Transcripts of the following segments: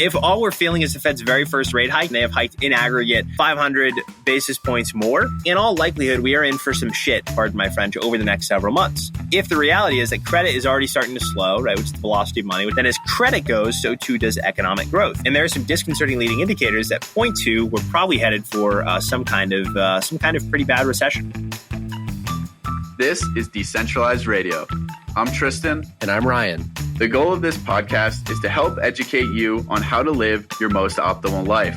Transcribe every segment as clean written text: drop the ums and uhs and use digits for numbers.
If all we're feeling is the Fed's very first rate hike, and they have hiked in aggregate 500 basis points more, in all likelihood, we are in for some shit, pardon my French, over the next several months. If the reality is that credit is already starting to slow, right, which is the velocity of money, then as credit goes, so too does economic growth. And there are some disconcerting leading indicators that point to we're probably headed for some kind of pretty bad recession. This is Decentralized Radio. I'm Tristan. And I'm Ryan. The goal of this podcast is to help educate you on how to live your most optimal life.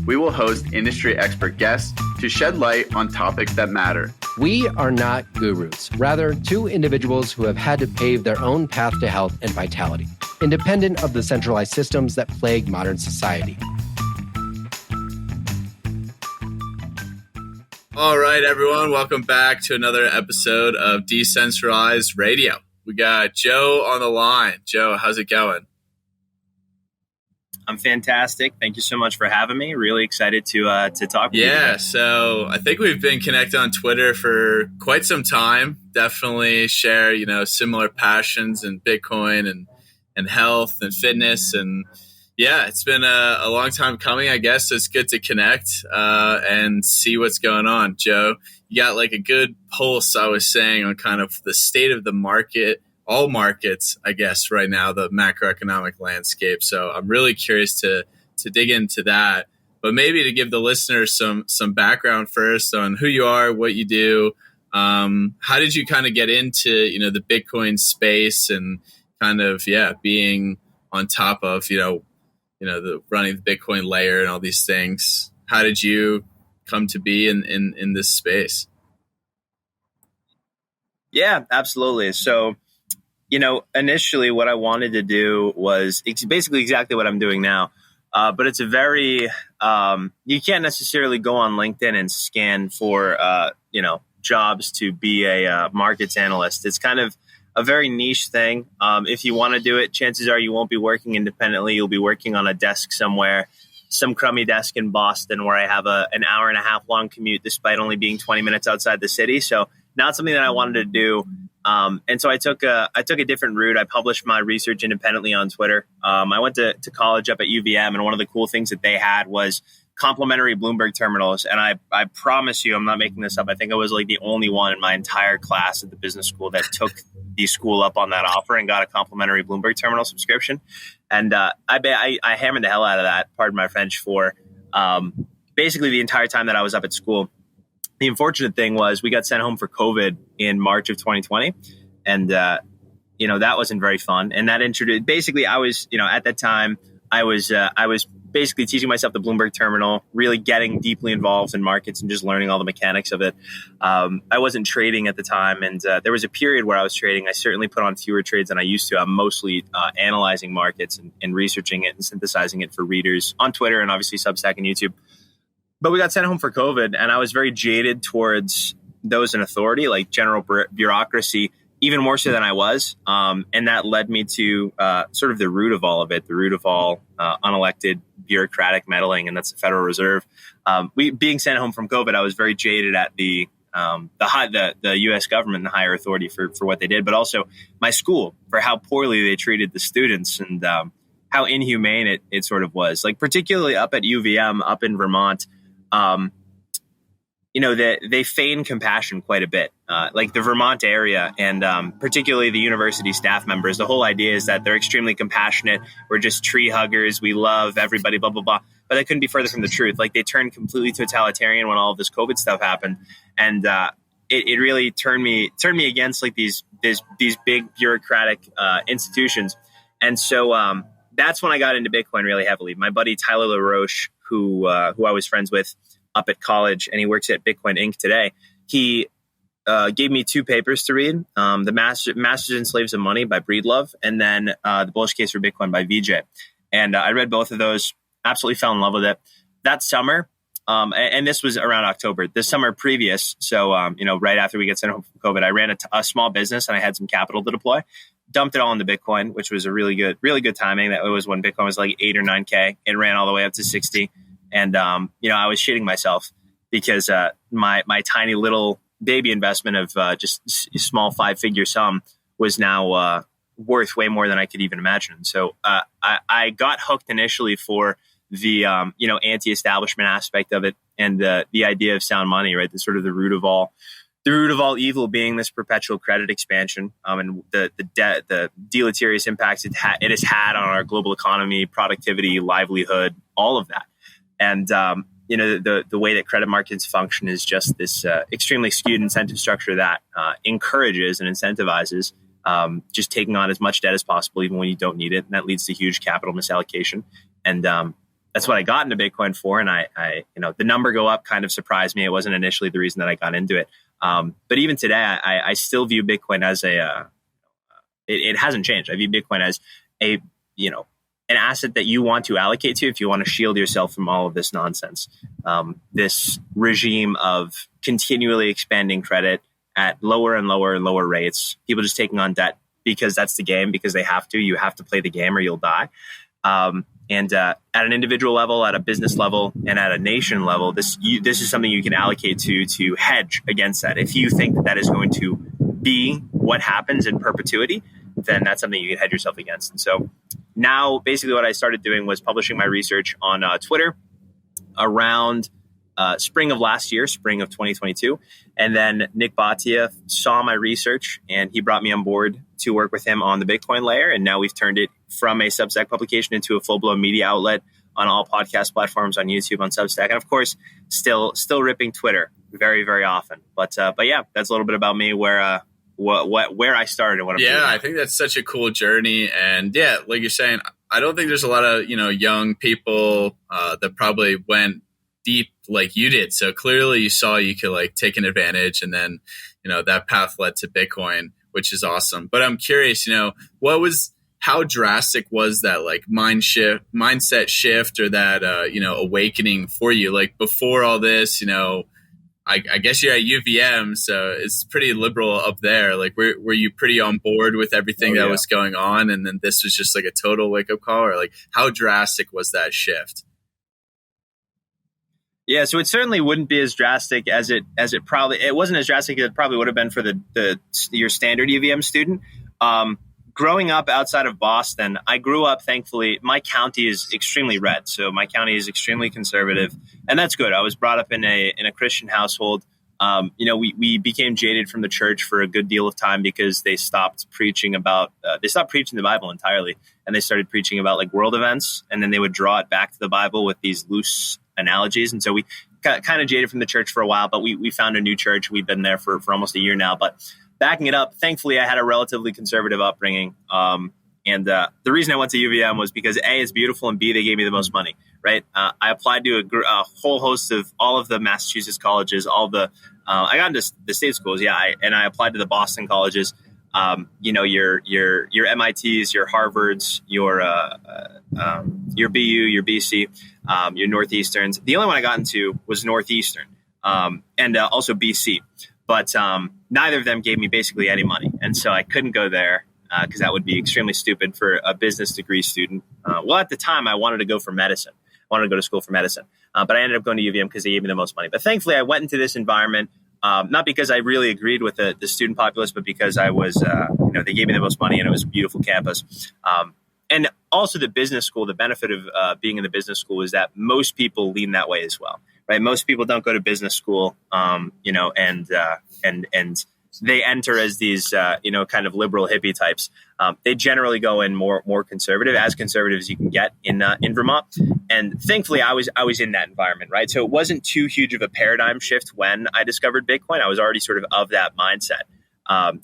We will host industry expert guests to shed light on topics that matter. We are not gurus, rather two individuals who have had to pave their own path to health and vitality, independent of the centralized systems that plague modern society. All right, everyone. Welcome back to another episode of Decentralized Radio. We got Joe on the line. Joe, how's it going? I'm fantastic. Thank you so much for having me. Really excited to talk with you. Yeah, so I think we've been connected on Twitter for quite some time. Definitely share, similar passions in Bitcoin and health and fitness. And yeah, it's been a long time coming, I guess. So it's good to connect and see what's going on. Joe, you got like a good pulse, I was saying, on kind of the state of the market, all markets, I guess, right now, the macroeconomic landscape. So I'm really curious to dig into that. But maybe to give the listeners some background first on who you are, what you do. How did you kind of get into, the Bitcoin space and kind of, being on top of, the running the Bitcoin layer and all these things? How did you come to be in this space? Yeah, absolutely. So, initially what I wanted to do was basically exactly what I'm doing now. But it's a very, you can't necessarily go on LinkedIn and scan for, jobs to be a markets analyst. It's kind of a very niche thing. If you want to do it, chances are you won't be working independently. You'll be working on a desk somewhere, some crummy desk in Boston where I have an hour and a half long commute despite only being 20 minutes outside the city. So not something that I wanted to do. And so I took a different route. I published my research independently on Twitter. I went to college up at UVM, and one of the cool things that they had was complimentary Bloomberg terminals. And I promise you, I'm not making this up. I think I was like the only one in my entire class at the business school that took the school up on that offer and got a complimentary Bloomberg terminal subscription. And I hammered the hell out of that, pardon my French, for basically the entire time that I was up at school. The unfortunate thing was we got sent home for COVID in March of 2020. And, that wasn't very fun. And that introduced, basically I was, at that time, I was basically teaching myself the Bloomberg terminal, really getting deeply involved in markets and just learning all the mechanics of it. I wasn't trading at the time. And there was a period where I was trading. I certainly put on fewer trades than I used to. I'm mostly analyzing markets and researching it and synthesizing it for readers on Twitter and obviously Substack and YouTube. But we got sent home for COVID, and I was very jaded towards those in authority, like general bureaucracy, even more so than I was. And that led me to sort of the root of all of it, the root of all unelected bureaucratic meddling, and that's the Federal Reserve. Being sent home from COVID, I was very jaded at the U.S. government, the higher authority for what they did, but also my school for how poorly they treated the students and how inhumane it sort of was. Like particularly up at UVM, up in Vermont. They feign compassion quite a bit, like the Vermont area and particularly the university staff members. The whole idea is that they're extremely compassionate. We're just tree huggers. We love everybody, blah, blah, blah. But that couldn't be further from the truth. Like they turned completely totalitarian when all of this COVID stuff happened. And it really turned me against like these big bureaucratic institutions. And so that's when I got into Bitcoin really heavily. My buddy Tyler LaRoche, who I was friends with up at college, and he works at Bitcoin Inc. today. He gave me two papers to read, The Masters and Slaves of Money by Breedlove, and then The Bullish Case for Bitcoin by VJ. And I read both of those, absolutely fell in love with it. That summer, and this was around October, the summer previous, so right after we get sent home from COVID, I ran a small business and I had some capital to deploy. Dumped it all into Bitcoin, which was a really good timing. That was when Bitcoin was like 8 or 9K. It ran all the way up to 60. And, I was shitting myself because my tiny little baby investment of just a small 5-figure sum was now worth way more than I could even imagine. So I got hooked initially for the anti-establishment aspect of it, and the idea of sound money, right? The sort of the root of all evil being this perpetual credit expansion, and the deleterious impacts it has had on our global economy, productivity, livelihood, all of that. And the way that credit markets function is just this extremely skewed incentive structure that encourages and incentivizes just taking on as much debt as possible, even when you don't need it, and that leads to huge capital misallocation. And that's what I got into Bitcoin for. And I the number go up kind of surprised me. It wasn't initially the reason that I got into it. But even today, I still view Bitcoin as it hasn't changed. I view Bitcoin as an asset that you want to allocate to if you want to shield yourself from all of this nonsense. This regime of continually expanding credit at lower and lower and lower rates, people just taking on debt because that's the game, because they have to. You have to play the game or you'll die. And at an individual level, at a business level, and at a nation level, this is something you can allocate to hedge against that. If you think that is going to be what happens in perpetuity, then that's something you can hedge yourself against. And so now, basically, what I started doing was publishing my research on Twitter around spring of last year, spring of 2022. And then Nick Bhatia saw my research and he brought me on board to work with him on the Bitcoin layer. And now we've turned it from a Substack publication into a full-blown media outlet on all podcast platforms, on YouTube, on Substack, and of course, still ripping Twitter very, very often. But yeah, that's a little bit about me, where I started and what I'm doing. Yeah, I think that's such a cool journey. And yeah, like you're saying, I don't think there's a lot of young people that probably went deep like you did. So clearly you saw you could like take an advantage, and then that path led to Bitcoin, which is awesome. But I'm curious, how drastic was that like mindset shift, or that awakening for you? Like before all this, I guess you're at UVM, so it's pretty liberal up there. Like were you pretty on board with everything that was going on, and then this was just like a total wake up call? Or like how drastic was that shift? Yeah, so it certainly wouldn't be as drastic as it wasn't as drastic as it probably would have been for your standard UVM student. Growing up outside of Boston, I grew up, thankfully, my county is extremely red. So my county is extremely conservative, and that's good. I was brought up in a Christian household. We became jaded from the church for a good deal of time because they stopped preaching the Bible entirely, and they started preaching about like world events, and then they would draw it back to the Bible with these loose analogies. And so we kind of jaded from the church for a while, but we found a new church. We've been there for almost a year now. But backing it up, thankfully, I had a relatively conservative upbringing. And the reason I went to UVM was because A, it's beautiful, and B, they gave me the most money, right? I applied to a whole host of all of the Massachusetts colleges, I got into the state schools, and I applied to the Boston colleges. Your MITs, your Harvards, your BU, your BC, your Northeasterns. The only one I got into was Northeastern, and also BC. But neither of them gave me basically any money. And so I couldn't go there because that would be extremely stupid for a business degree student. At the time, I wanted to go for medicine. I wanted to go to school for medicine. But I ended up going to UVM because they gave me the most money. But thankfully, I went into this environment, not because I really agreed with the student populace, but because I was, they gave me the most money and it was a beautiful campus. And also the business school, the benefit of being in the business school is that most people lean that way as well. Right, most people don't go to business school, and they enter as these, kind of liberal hippie types. They generally go in more conservative as you can get in Vermont. And thankfully, I was in that environment, right? So it wasn't too huge of a paradigm shift when I discovered Bitcoin. I was already sort of that mindset,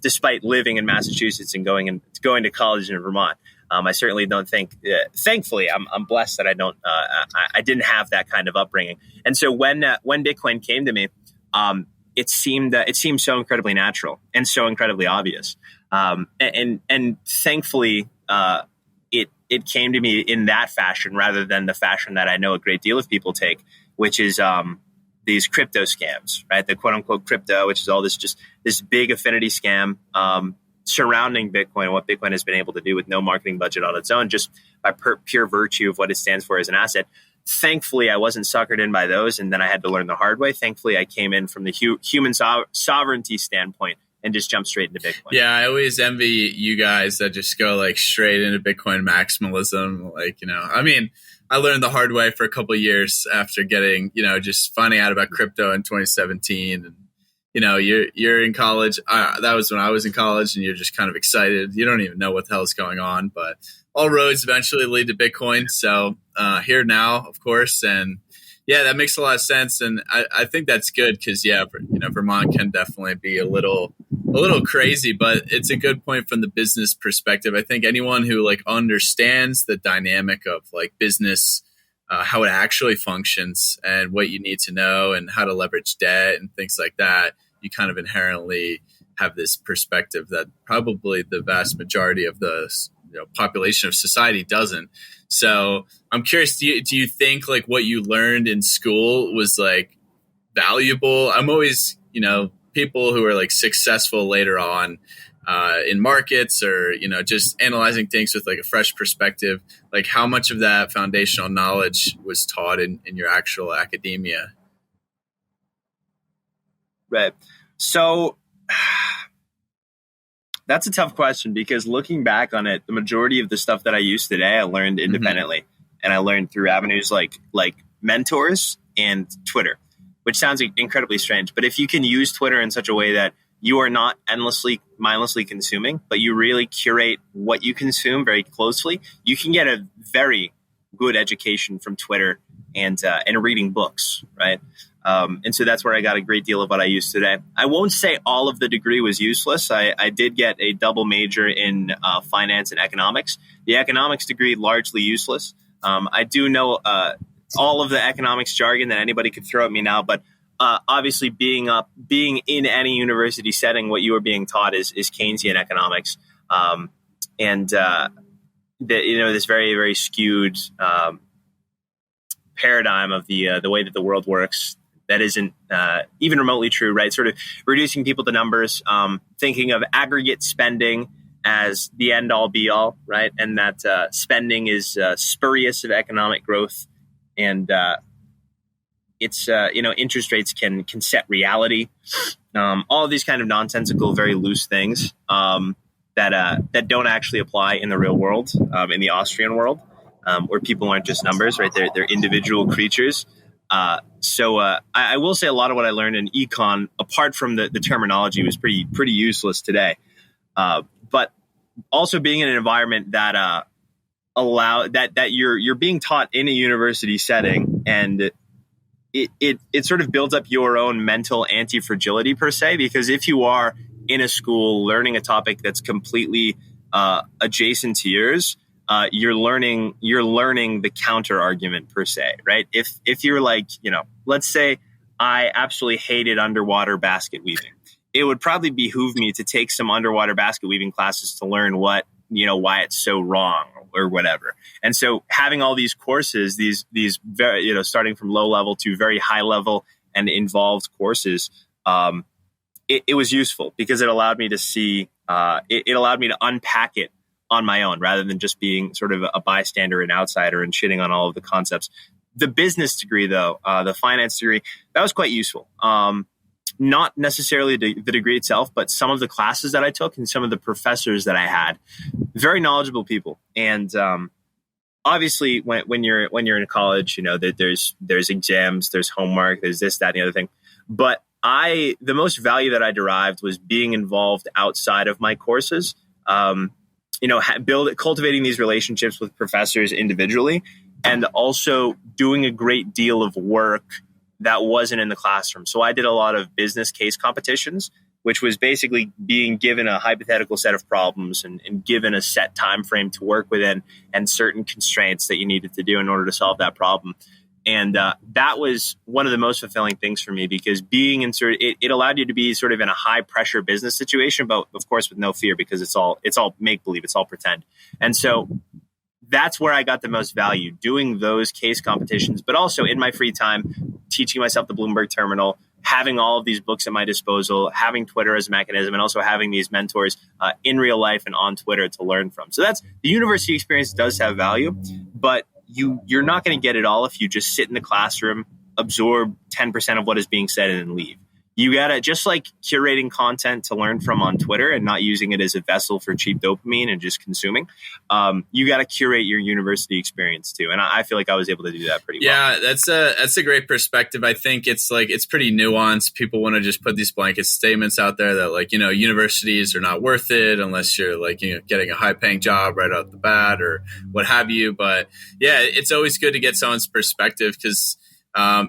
despite living in Massachusetts and going to college in Vermont. I certainly don't think. Thankfully, I'm blessed that I didn't have that kind of upbringing. And so when Bitcoin came to me, it seemed so incredibly natural and so incredibly obvious. And thankfully, it came to me in that fashion rather than the fashion that I know a great deal of people take, which is these crypto scams, right? The quote unquote crypto, which is all this big affinity scam. Surrounding Bitcoin, what Bitcoin has been able to do with no marketing budget on its own, just by pure virtue of what it stands for as an asset. Thankfully, I wasn't suckered in by those, and then I had to learn the hard way. Thankfully, I came in from the human sovereignty standpoint and just jump straight into Bitcoin. Yeah, I always envy you guys that just go like straight into Bitcoin maximalism. Like, I mean, I learned the hard way for a couple of years after getting, just finding out about crypto in 2017. And, you're in college. That was when I was in college, and you're just kind of excited. You don't even know what the hell is going on, but all roads eventually lead to Bitcoin. So here now, of course. And yeah, that makes a lot of sense. And I think that's good because, Vermont can definitely be a little crazy, but it's a good point from the business perspective. I think anyone who like understands the dynamic of like business, how it actually functions and what you need to know and how to leverage debt and things like that, you kind of inherently have this perspective that probably the vast majority of the population of society doesn't. So I'm curious, do you think like what you learned in school was like valuable? I'm always, people who are like successful later on in markets or, just analyzing things with like a fresh perspective, like how much of that foundational knowledge was taught in your actual academia? Right. So that's a tough question because looking back on it, the majority of the stuff that I use today, I learned independently, and I learned through avenues like mentors and Twitter, which sounds incredibly strange. But if you can use Twitter in such a way that you are not mindlessly consuming, but you really curate what you consume very closely, you can get a very good education from Twitter and reading books, right? And so that's where I got a great deal of what I use today. I won't say all of the degree was useless. I did get a double major in finance and economics. The economics degree, largely useless. I do know all of the economics jargon that anybody could throw at me now, but obviously being in any university setting, what you are being taught is Keynesian economics. This very, very skewed paradigm of the way that the world works that isn't even remotely true, right? Sort of reducing people to numbers, thinking of aggregate spending as the end all be all, right? And that spending is spurious of economic growth, and it's interest rates can set reality. All of these kind of nonsensical, very loose things that don't actually apply in the real world, in the Austrian world, where people aren't just numbers, right? They're individual creatures. So I will say a lot of what I learned in econ, apart from the terminology, was pretty useless today. But also being in an environment that that you're being taught in a university setting, and it sort of builds up your own mental anti-fragility per se, because if you are in a school learning a topic that's completely adjacent to yours, you're learning the counter argument per se, right? If you're like, let's say I absolutely hated underwater basket weaving, it would probably behoove me to take some underwater basket weaving classes to learn why it's so wrong or whatever. And so having all these courses, these very, starting from low level to very high level and involved courses, it was useful because it allowed me to see, it allowed me to unpack it on my own rather than just being sort of a bystander and outsider and shitting on all of the concepts. The business degree, though, the finance degree, that was quite useful. Not necessarily the degree itself, but some of the classes that I took and some of the professors that I had, very knowledgeable people. And obviously, when you're in college, there's exams, there's homework, there's this, that, and the other thing. But the most value that I derived was being involved outside of my courses. Cultivating these relationships with professors individually, and also doing a great deal of work that wasn't in the classroom. So I did a lot of business case competitions, which was basically being given a hypothetical set of problems and given a set time frame to work within and certain constraints that you needed to do in order to solve that problem. And that was one of the most fulfilling things for me, because being in it allowed you to be sort of in a high pressure business situation, but of course with no fear, because it's all make believe, it's all pretend. And so that's where I got the most value, doing those case competitions, but also in my free time, teaching myself the Bloomberg terminal, having all of these books at my disposal, having Twitter as a mechanism, and also having these mentors in real life and on Twitter to learn from. So that's the university experience does have value, but you're not going to get it all if you just sit in the classroom, absorb 10% of what is being said, and then leave. you gotta, just like curating content to learn from on Twitter and not using it as a vessel for cheap dopamine and just consuming. You gotta curate your university experience too, and I feel like I was able to do that pretty well. Yeah, that's a great perspective. I think it's pretty nuanced. People want to just put these blanket statements out there that, like, universities are not worth it unless you're like, getting a high paying job right out the bat or what have you. But yeah, it's always good to get someone's perspective, because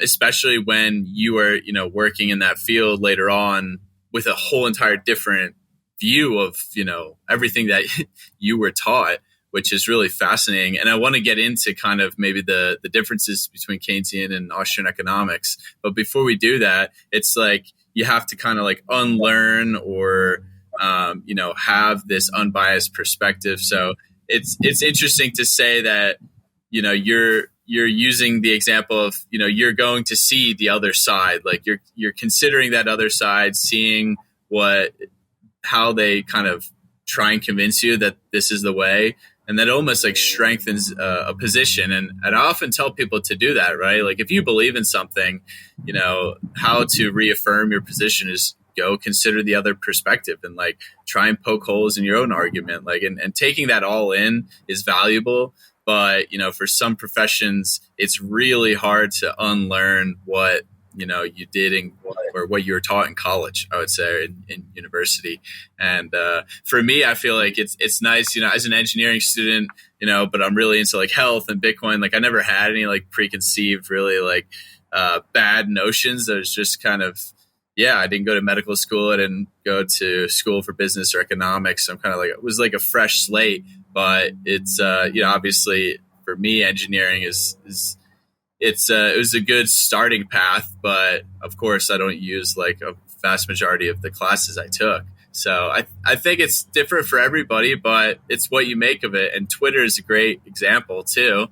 especially when you are, working in that field later on with a whole entire different view of, everything that you were taught, which is really fascinating. And I want to get into kind of maybe the differences between Keynesian and Austrian economics. But before we do that, it's like you have to kind of like unlearn or, have this unbiased perspective. So it's interesting to say that, you're using the example of, you're going to see the other side, like you're considering that other side, seeing how they kind of try and convince you that this is the way. And that almost like strengthens a position. And I often tell people to do that, right? Like if you believe in something, how to reaffirm your position is go consider the other perspective and like try and poke holes in your own argument. Like, and taking that all in is valuable. But, for some professions, it's really hard to unlearn what, you did or what you were taught in college, I would say, in university. And for me, I feel like it's nice, as an engineering student, but I'm really into like health and Bitcoin. Like I never had any like preconceived really like bad notions. There's just kind of, I didn't go to medical school. I didn't go to school for business or economics. So I'm kind of like, it was like a fresh slate. But it's obviously for me, engineering it was a good starting path. But of course, I don't use like a vast majority of the classes I took. So I think it's different for everybody, but it's what you make of it. And Twitter is a great example too.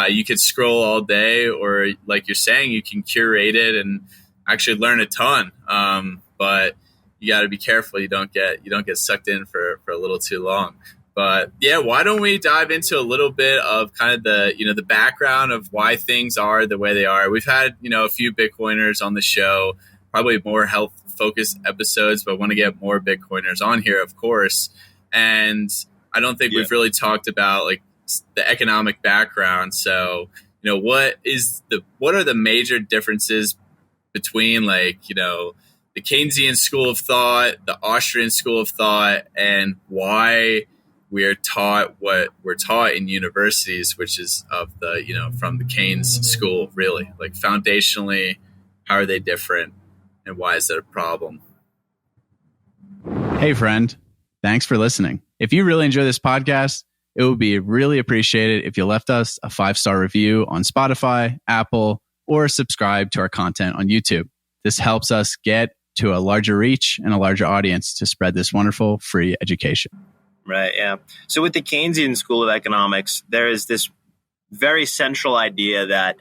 You could scroll all day, or like you're saying, you can curate it and actually learn a ton. But you got to be careful you don't get sucked in for a little too long. But yeah, why don't we dive into a little bit of kind of the background of why things are the way they are? We've had, a few Bitcoiners on the show, probably more health focused episodes, but I want to get more Bitcoiners on here, of course. And I don't think we've really talked about like the economic background. So, what are the major differences between like, the Keynesian school of thought, the Austrian school of thought, and why we are taught what we're taught in universities, which is of the, from the Keynes school, really. Like foundationally, how are they different and why is that a problem? Hey, friend. Thanks for listening. If you really enjoy this podcast, it would be really appreciated if you left us a 5-star review on Spotify, Apple, or subscribe to our content on YouTube. This helps us get to a larger reach and a larger audience to spread this wonderful free education. Right, yeah. So with the Keynesian school of economics, there is this very central idea that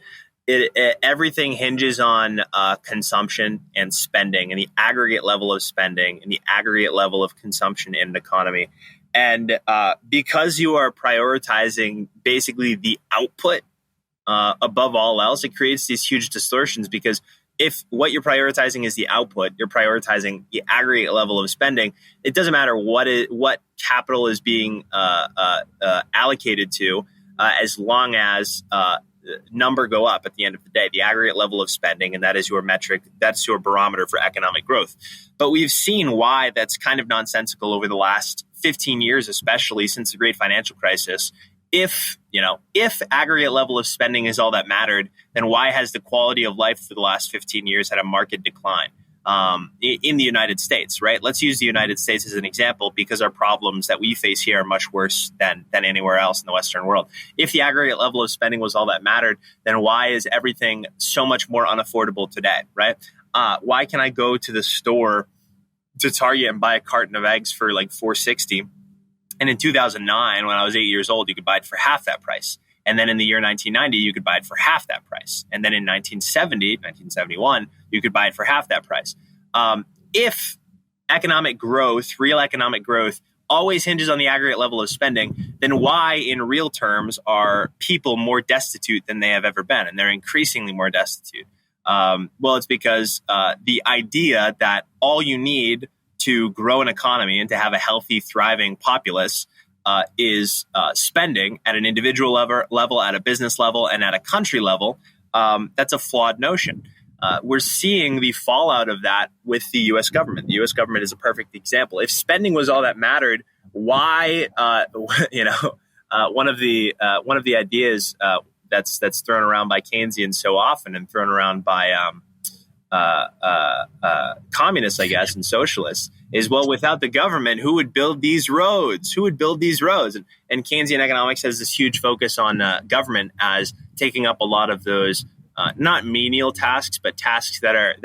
everything hinges on consumption and spending, and the aggregate level of spending and the aggregate level of consumption in an economy. And because you are prioritizing basically the output above all else, it creates these huge distortions, because if what you're prioritizing is the output, you're prioritizing the aggregate level of spending. It doesn't matter what capital is being allocated to, as long as number go up at the end of the day, the aggregate level of spending, and that is your metric, that's your barometer for economic growth. But we've seen why that's kind of nonsensical over the last 15 years, especially since the great financial crisis. If aggregate level of spending is all that mattered, then why has the quality of life for the last 15 years had a marked decline in the United States, right? Let's use the United States as an example, because our problems that we face here are much worse than anywhere else in the Western world. If the aggregate level of spending was all that mattered, then why is everything so much more unaffordable today, right? Why can I go to the store, to Target, and buy a carton of eggs for like $4.60? And in 2009, when I was 8 years old, you could buy it for half that price. And then in the year 1990, you could buy it for half that price. And then in 1971, you could buy it for half that price. If economic growth, real economic growth, always hinges on the aggregate level of spending, then why in real terms are people more destitute than they have ever been? And they're increasingly more destitute. Well, it's because the idea that all you need to grow an economy and to have a healthy, thriving populace is spending at an individual level, at a business level, and at a country level. That's a flawed notion. We're seeing the fallout of that with the U.S. government. The U.S. government is a perfect example. If spending was all that mattered, why? One of the ideas that's thrown around by Keynesians so often and thrown around by communists, I guess, and socialists is, well, without the government, who would build these roads? Who would build these roads? And Keynesian economics has this huge focus on government as taking up a lot of those not menial tasks, but tasks that are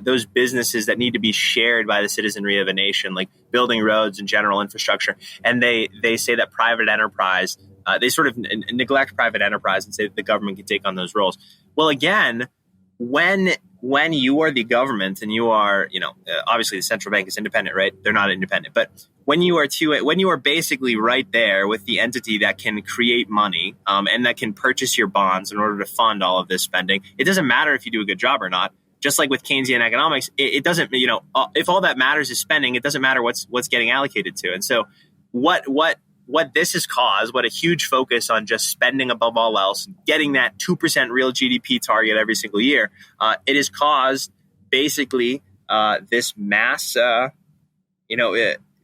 those businesses that need to be shared by the citizenry of a nation, like building roads and general infrastructure. And they say that private enterprise, they sort of neglect private enterprise and say that the government can take on those roles. Well, again, when you are the government and you are, obviously the central bank is independent, right? They're not independent, but when you are basically right there with the entity that can create money and that can purchase your bonds in order to fund all of this spending, it doesn't matter if you do a good job or not. Just like with Keynesian economics, it doesn't, if all that matters is spending, it doesn't matter what's getting allocated to. And so what this has caused, what a huge focus on just spending above all else, getting that 2% real GDP target every single year, it has caused basically this mass,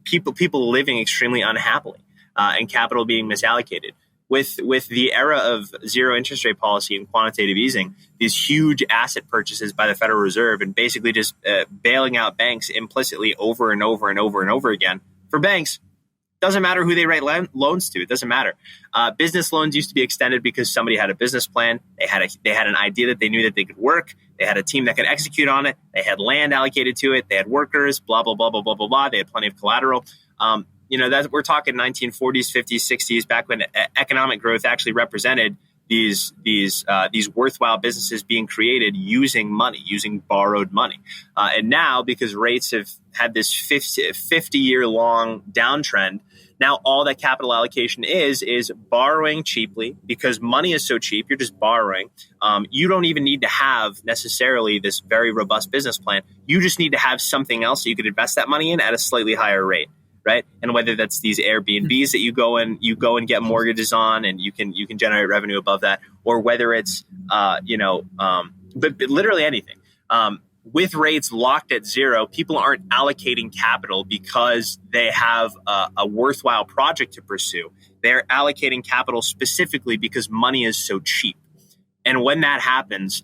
people living extremely unhappily and capital being misallocated. With the era of zero interest rate policy and quantitative easing, these huge asset purchases by the Federal Reserve and basically just bailing out banks implicitly over and over and over and over again. For banks, doesn't matter who they write loans to. It doesn't matter. Business loans used to be extended because somebody had a business plan. They had an idea that they knew that they could work. They had a team that could execute on it. They had land allocated to it. They had workers, blah, blah, blah, blah, blah, blah, blah. They had plenty of collateral. That we're talking 1940s, 50s, 60s, back when economic growth actually represented these worthwhile businesses being created using money, using borrowed money. And now, because rates have had this 50-year-long downtrend, now all that capital allocation is borrowing cheaply because money is so cheap. You're just borrowing. You don't even need to have necessarily this very robust business plan. You just need to have something else that you could invest that money in at a slightly higher rate. Right. And whether that's these Airbnbs that you go and get mortgages on and you can generate revenue above that, or whether it's, but literally anything. With rates locked at zero, people aren't allocating capital because they have a worthwhile project to pursue. They're allocating capital specifically because money is so cheap. And when that happens,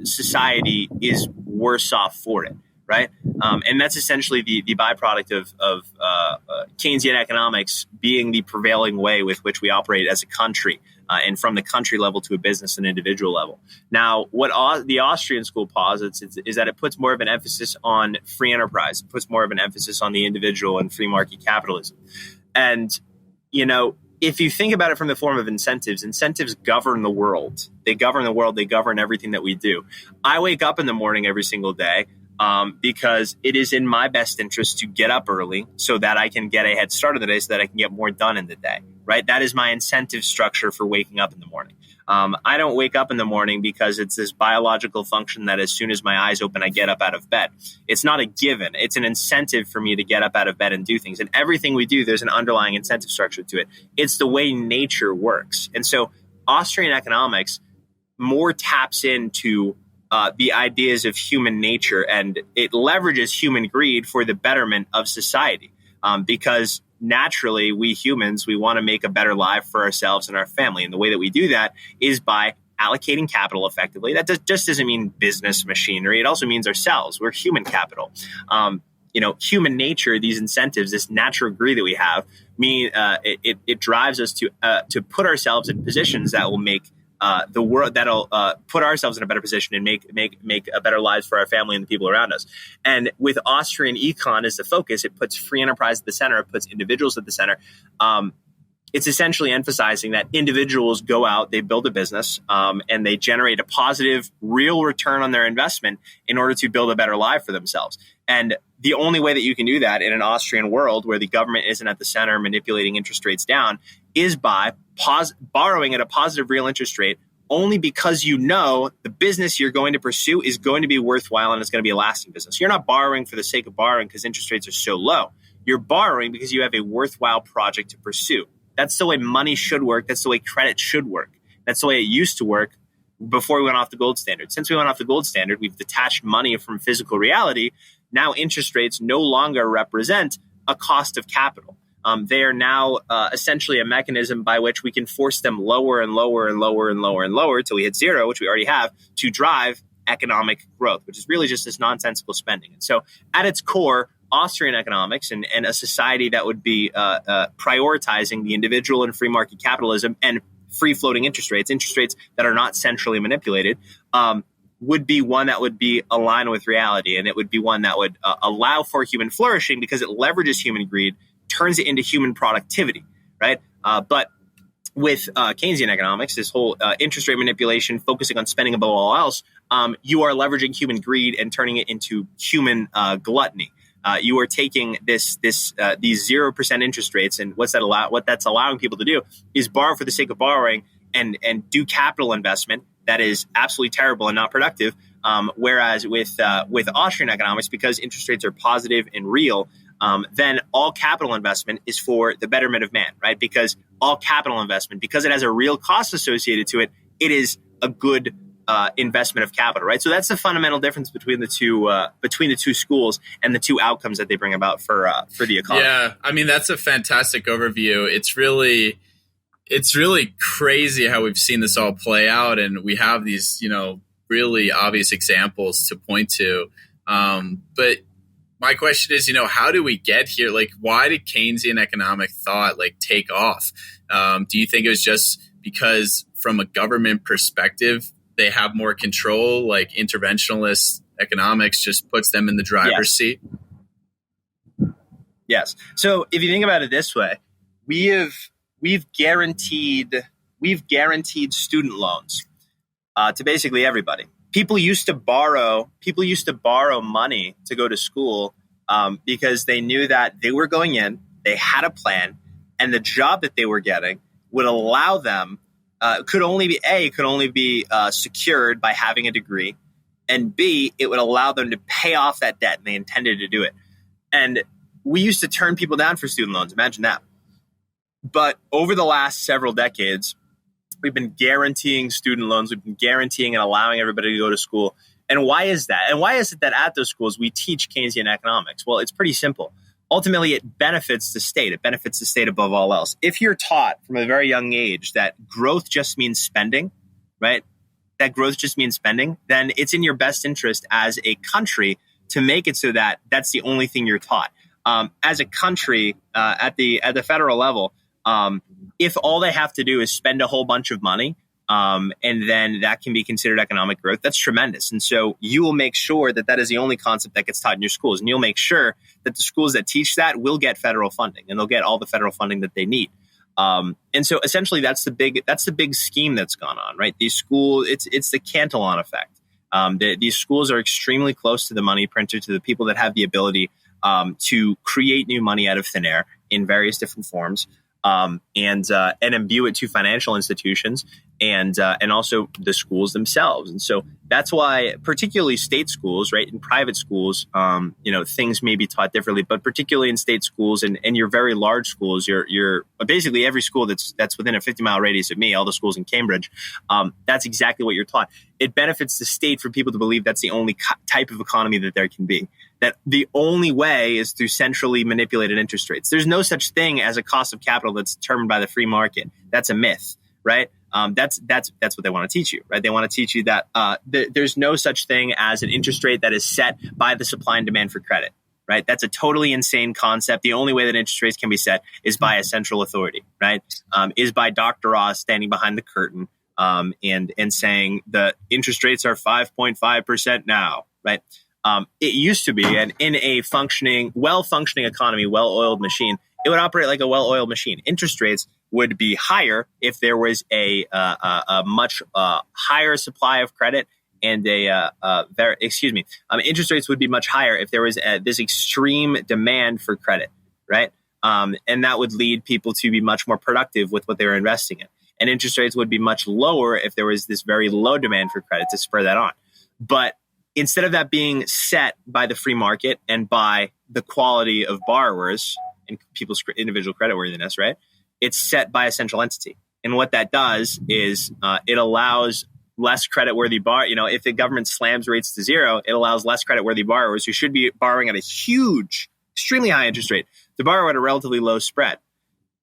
society is worse off for it. Right. And that's essentially the byproduct of Keynesian economics being the prevailing way with which we operate as a country and from the country level to a business and individual level. Now, what the Austrian school posits is that it puts more of an emphasis on free enterprise, it puts more of an emphasis on the individual and free market capitalism. And, if you think about it from the form of incentives govern the world. They govern the world. They govern everything that we do. I wake up in the morning every single day because it is in my best interest to get up early so that I can get a head start of the day so that I can get more done in the day, right? That is my incentive structure for waking up in the morning. I don't wake up in the morning because it's this biological function that as soon as my eyes open, I get up out of bed. It's not a given. It's an incentive for me to get up out of bed and do things. And everything we do, there's an underlying incentive structure to it. It's the way nature works. And so Austrian economics more taps into the ideas of human nature, and it leverages human greed for the betterment of society. Because naturally, we humans, we want to make a better life for ourselves and our family. And the way that we do that is by allocating capital effectively. That just doesn't mean business machinery. It also means ourselves. We're human capital. Human nature, these incentives, this natural greed that we have, it drives us to put ourselves in positions that will make the world, that'll put ourselves in a better position and make a better lives for our family and the people around us. And with Austrian econ as the focus, it puts free enterprise at the center. It puts individuals at the center. It's essentially emphasizing that individuals go out, they build a business, and they generate a positive, real return on their investment in order to build a better life for themselves. And the only way that you can do that in an Austrian world where the government isn't at the center manipulating interest rates down is by borrowing at a positive real interest rate only because you know the business you're going to pursue is going to be worthwhile and it's going to be a lasting business. You're not borrowing for the sake of borrowing because interest rates are so low. You're borrowing because you have a worthwhile project to pursue. That's the way money should work. That's the way credit should work. That's the way it used to work before we went off the gold standard. Since we went off the gold standard, we've detached money from physical reality. Now interest rates no longer represent a cost of capital. They are now essentially a mechanism by which we can force them lower and lower and lower and lower and lower until we hit zero, which we already have, to drive economic growth, which is really just this nonsensical spending. And so at its core, Austrian economics and a society that would be prioritizing the individual and free market capitalism and free floating interest rates that are not centrally manipulated, would be one that would be aligned with reality. And it would be one that would allow for human flourishing because it leverages human greed, turns it into human productivity, right? But with Keynesian economics, this whole interest rate manipulation, focusing on spending above all else, you are leveraging human greed and turning it into human gluttony. You are taking these 0% interest rates, and what that's allowing people to do is borrow for the sake of borrowing and do capital investment that is absolutely terrible and not productive. Whereas with Austrian economics, because interest rates are positive and real, then all capital investment is for the betterment of man, right? Because all capital investment, because it has a real cost associated to it, it is a good investment of capital, right? So that's the fundamental difference between the two schools and the two outcomes that they bring about for the economy. Yeah, I mean that's a fantastic overview. It's really crazy how we've seen this all play out, and we have these really obvious examples to point to. But my question is, how do we get here? Like, why did Keynesian economic thought take off? Do you think it was just because from a government perspective, they have more control, like interventionist economics just puts them in the driver's seat? Yes. So if you think about it this way, we've guaranteed student loans to basically everybody. People used to borrow money to go to school because they knew that they were going in, they had a plan, and the job that they were getting would allow them could only be secured by having a degree, and B, it would allow them to pay off that debt, and they intended to do it. And we used to turn people down for student loans. Imagine that. But over the last several decades, we've been guaranteeing student loans. We've been guaranteeing and allowing everybody to go to school. And why is that? And why is it that at those schools we teach Keynesian economics? Well, it's pretty simple. Ultimately, it benefits the state. It benefits the state above all else. If you're taught from a very young age that growth just means spending, right? That growth just means spending, then it's in your best interest as a country to make it so that that's the only thing you're taught. As a country, at the federal level, if all they have to do is spend a whole bunch of money, and then that can be considered economic growth, that's tremendous. And so you will make sure that that is the only concept that gets taught in your schools. And you'll make sure that the schools that teach that will get federal funding, and they'll get all the federal funding that they need. And so essentially that's the big scheme that's gone on, right? These schools, it's the Cantillon effect. These schools are extremely close to the money printer, to the people that have the ability to create new money out of thin air in various different forms. And imbue it to financial institutions and also the schools themselves. And so that's why, particularly state schools, right, in private schools, things may be taught differently, but particularly in state schools and your very large schools, you're basically every school that's within a 50-mile radius of me, all the schools in Cambridge, that's exactly what you're taught. It benefits the state for people to believe that's the only type of economy that there can be. That the only way is through centrally manipulated interest rates. There's no such thing as a cost of capital that's determined by the free market. That's a myth, right? That's what they want to teach you, right? They want to teach you that there's no such thing as an interest rate that is set by the supply and demand for credit, right? That's a totally insane concept. The only way that interest rates can be set is by a central authority, right? Is by Dr. Ross standing behind the curtain and saying the interest rates are 5.5% now, right? It used to be, and in a well-functioning economy, well-oiled machine, it would operate like a well-oiled machine. Interest rates would be higher if there was a much higher supply of credit, and interest rates would be much higher if there was this extreme demand for credit, right? And that would lead people to be much more productive with what they were investing in. and interest rates would be much lower if there was this very low demand for credit to spur that on. But instead of that being set by the free market and by the quality of borrowers and people's individual creditworthiness, right? It's set by a central entity. And what that does is it allows less creditworthy if the government slams rates to zero, it allows less creditworthy borrowers who should be borrowing at a huge, extremely high interest rate to borrow at a relatively low spread.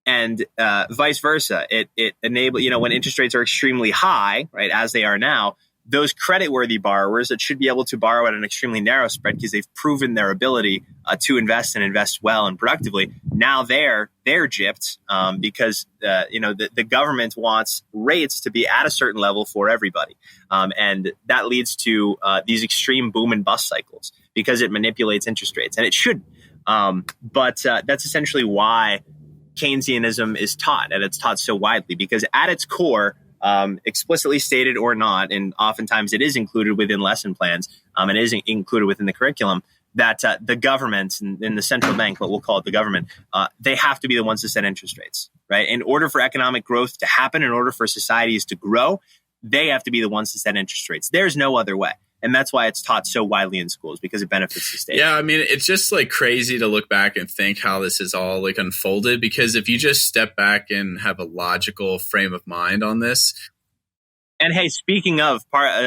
And vice versa. It enables, when interest rates are extremely high, right, as they are now, those creditworthy borrowers that should be able to borrow at an extremely narrow spread because they've proven their ability to invest and invest well and productively. Now they're gypped because the government wants rates to be at a certain level for everybody, and that leads to these extreme boom and bust cycles because it manipulates interest rates, and it should. But that's essentially why Keynesianism is taught, and it's taught so widely because at its core, explicitly stated or not, and oftentimes it is included within lesson plans, and is included within the curriculum, that the government and the central bank, what we'll call it the government, they have to be the ones to set interest rates, right? In order for economic growth to happen, in order for societies to grow, they have to be the ones to set interest rates. There's no other way. And that's why it's taught so widely in schools, because it benefits the state. Yeah, I mean, it's just like crazy to look back and think how this is all like unfolded, because if you just step back and have a logical frame of mind on this. And hey, speaking of,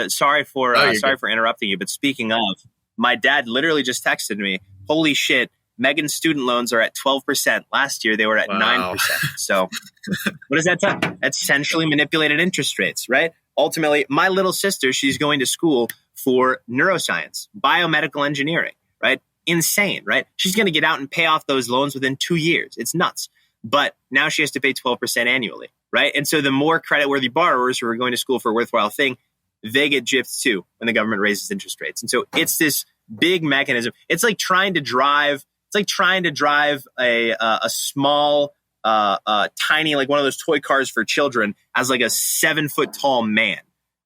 sorry for interrupting you, but speaking of, my dad literally just texted me, holy shit, Megan's student loans are at 12%. Last year, they were at 9%. So what does that tell you? That's centrally manipulated interest rates, right? Ultimately, my little sister, she's going to school for neuroscience, biomedical engineering, right? Insane, right? She's going to get out and pay off those loans within 2 years. It's nuts. But now she has to pay 12% annually, right? And so the more creditworthy borrowers who are going to school for a worthwhile thing, they get gypped too when the government raises interest rates. And so it's this big mechanism. It's like trying to drive a small, tiny, like one of those toy cars for children as like a 7 foot tall man.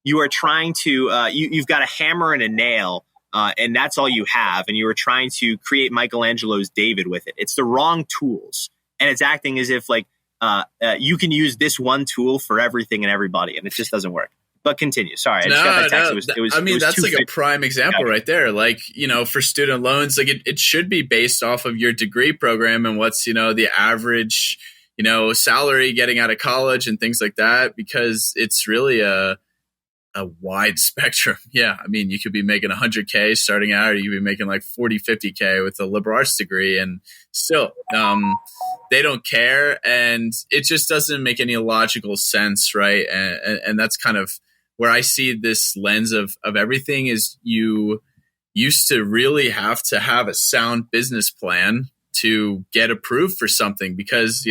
You are trying to, you've got a hammer and a nail, and that's all you have. And you are trying to create Michelangelo's David with it. It's the wrong tools. And it's acting as if like you can use this one tool for everything and everybody. And it just doesn't work. But continue. Sorry, I just got that text. That's like a prime example right there. Like, for student loans, like it should be based off of your degree program and what's, the average, salary getting out of college and things like that, because it's really a wide spectrum. Yeah. I mean, you could be making 100K starting out, or you could be making like 40, 50K with a liberal arts degree, and still, they don't care. And it just doesn't make any logical sense. Right. And that's kind of where I see this lens of everything is you used to really have to have a sound business plan to get approved for something, because,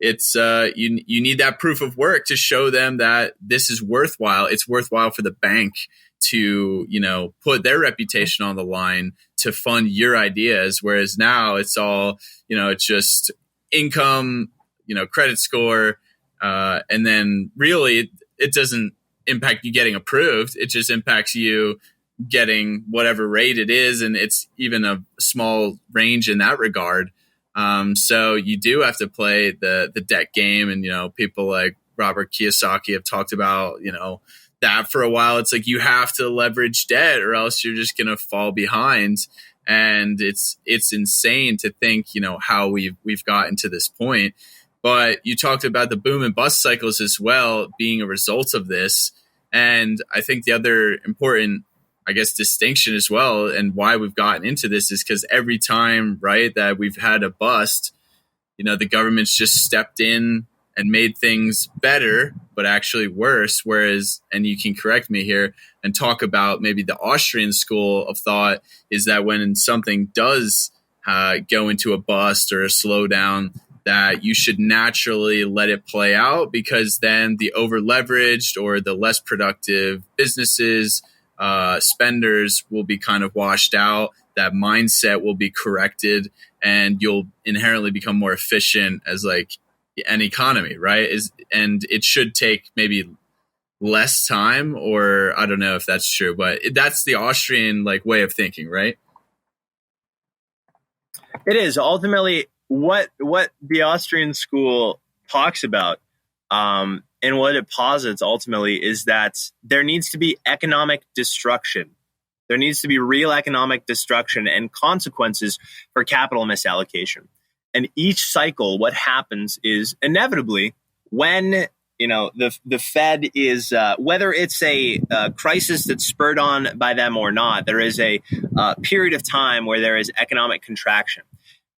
it's you need that proof of work to show them that this is worthwhile. It's worthwhile for the bank to, put their reputation on the line to fund your ideas. Whereas now it's all, it's just income, credit score. And then really it doesn't impact you getting approved. It just impacts you getting whatever rate it is. And it's even a small range in that regard. So you do have to play the debt game, and, people like Robert Kiyosaki have talked about, that for a while. It's like you have to leverage debt or else you're just going to fall behind. And it's insane to think, how we've gotten to this point. But you talked about the boom and bust cycles as well being a result of this. And I think the other important, distinction as well, and why we've gotten into this, is because every time, right, that we've had a bust, the government's just stepped in and made things better, but actually worse. Whereas, and you can correct me here and talk about maybe the Austrian school of thought, is that when something does go into a bust or a slowdown, that you should naturally let it play out, because then the over leveraged or the less productive businesses, spenders will be kind of washed out. That mindset will be corrected, and you'll inherently become more efficient as like an economy, right? And it should take maybe less time, or I don't know if that's true, but that's the Austrian like way of thinking, right? It is ultimately what the Austrian school talks about. And what it posits ultimately is that there needs to be economic destruction. There needs to be real economic destruction and consequences for capital misallocation. And each cycle, what happens is inevitably when the Fed is, whether it's a crisis that's spurred on by them or not, there is a period of time where there is economic contraction.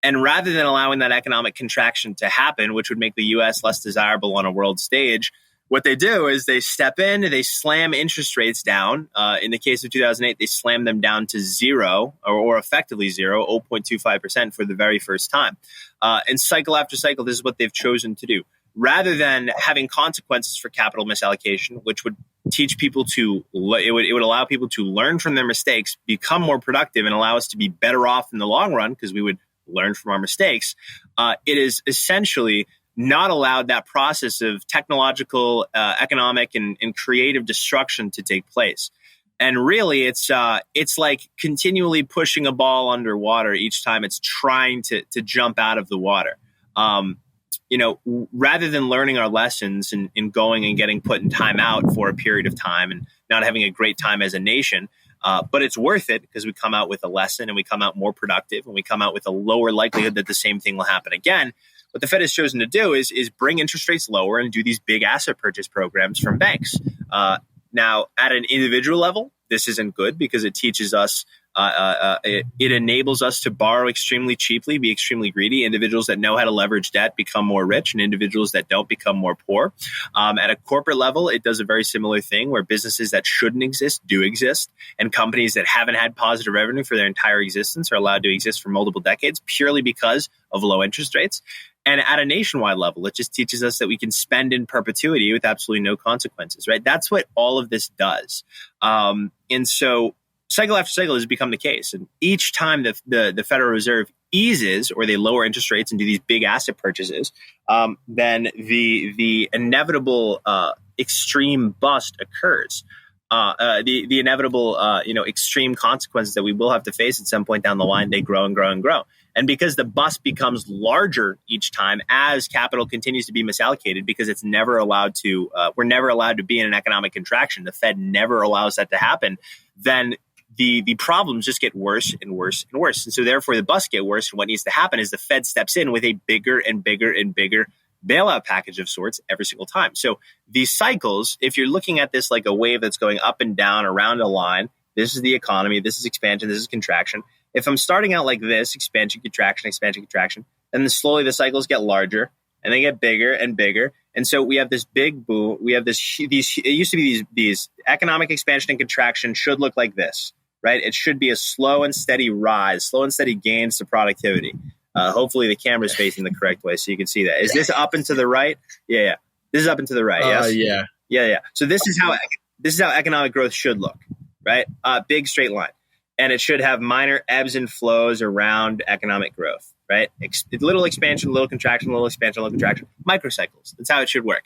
And rather than allowing that economic contraction to happen, which would make the U.S. less desirable on a world stage, what they do is they step in, they slam interest rates down. In the case of 2008, they slammed them down to zero or effectively zero, 0.25% for the very first time. And cycle after cycle, this is what they've chosen to do. Rather than having consequences for capital misallocation, which would teach people it would allow people to learn from their mistakes, become more productive, and allow us to be better off in the long run because we would learn from our mistakes. It is essentially not allowed that process of technological, economic, and creative destruction to take place. And really, it's like continually pushing a ball underwater each time it's trying to jump out of the water. Rather than learning our lessons and going and getting put in timeout for a period of time and not having a great time as a nation, but it's worth it because we come out with a lesson and we come out more productive and we come out with a lower likelihood that the same thing will happen again. What the Fed has chosen to do is bring interest rates lower and do these big asset purchase programs from banks. Now, at an individual level, this isn't good because it teaches us, it enables us to borrow extremely cheaply, be extremely greedy. Individuals that know how to leverage debt become more rich, and individuals that don't become more poor. At a corporate level, it does a very similar thing where businesses that shouldn't exist do exist, and companies that haven't had positive revenue for their entire existence are allowed to exist for multiple decades purely because of low interest rates. And at a nationwide level, it just teaches us that we can spend in perpetuity with absolutely no consequences, right? That's what all of this does. And so cycle after cycle has become the case. And each time the Federal Reserve eases or they lower interest rates and do these big asset purchases, then the inevitable extreme bust occurs. The inevitable extreme consequences that we will have to face at some point down the line, they grow and grow and grow. And because the bust becomes larger each time as capital continues to be misallocated, because it's never allowed to, we're never allowed to be in an economic contraction. The Fed never allows that to happen. Then the problems just get worse and worse and worse. And so therefore the bust get worse. And what needs to happen is the Fed steps in with a bigger and bigger and bigger bailout package of sorts every single time. So these cycles, if you're looking at this like a wave that's going up and down around a line, this is the economy, this is expansion, this is contraction. If I'm starting out like this, expansion, contraction, then slowly the cycles get larger and they get bigger and bigger. And so we have this big boom. We have these, it used to be these economic expansion and contraction should look like this, right? It should be a slow and steady rise, slow and steady gains to productivity. Hopefully the camera's facing the correct way so you can see that. Is this up and to the right? Yeah. This is up and to the right, yes? Yeah. So this is how economic growth should look, right? Big straight line. And it should have minor ebbs and flows around economic growth, right? Little expansion, little contraction, little expansion, little contraction, microcycles. That's how it should work.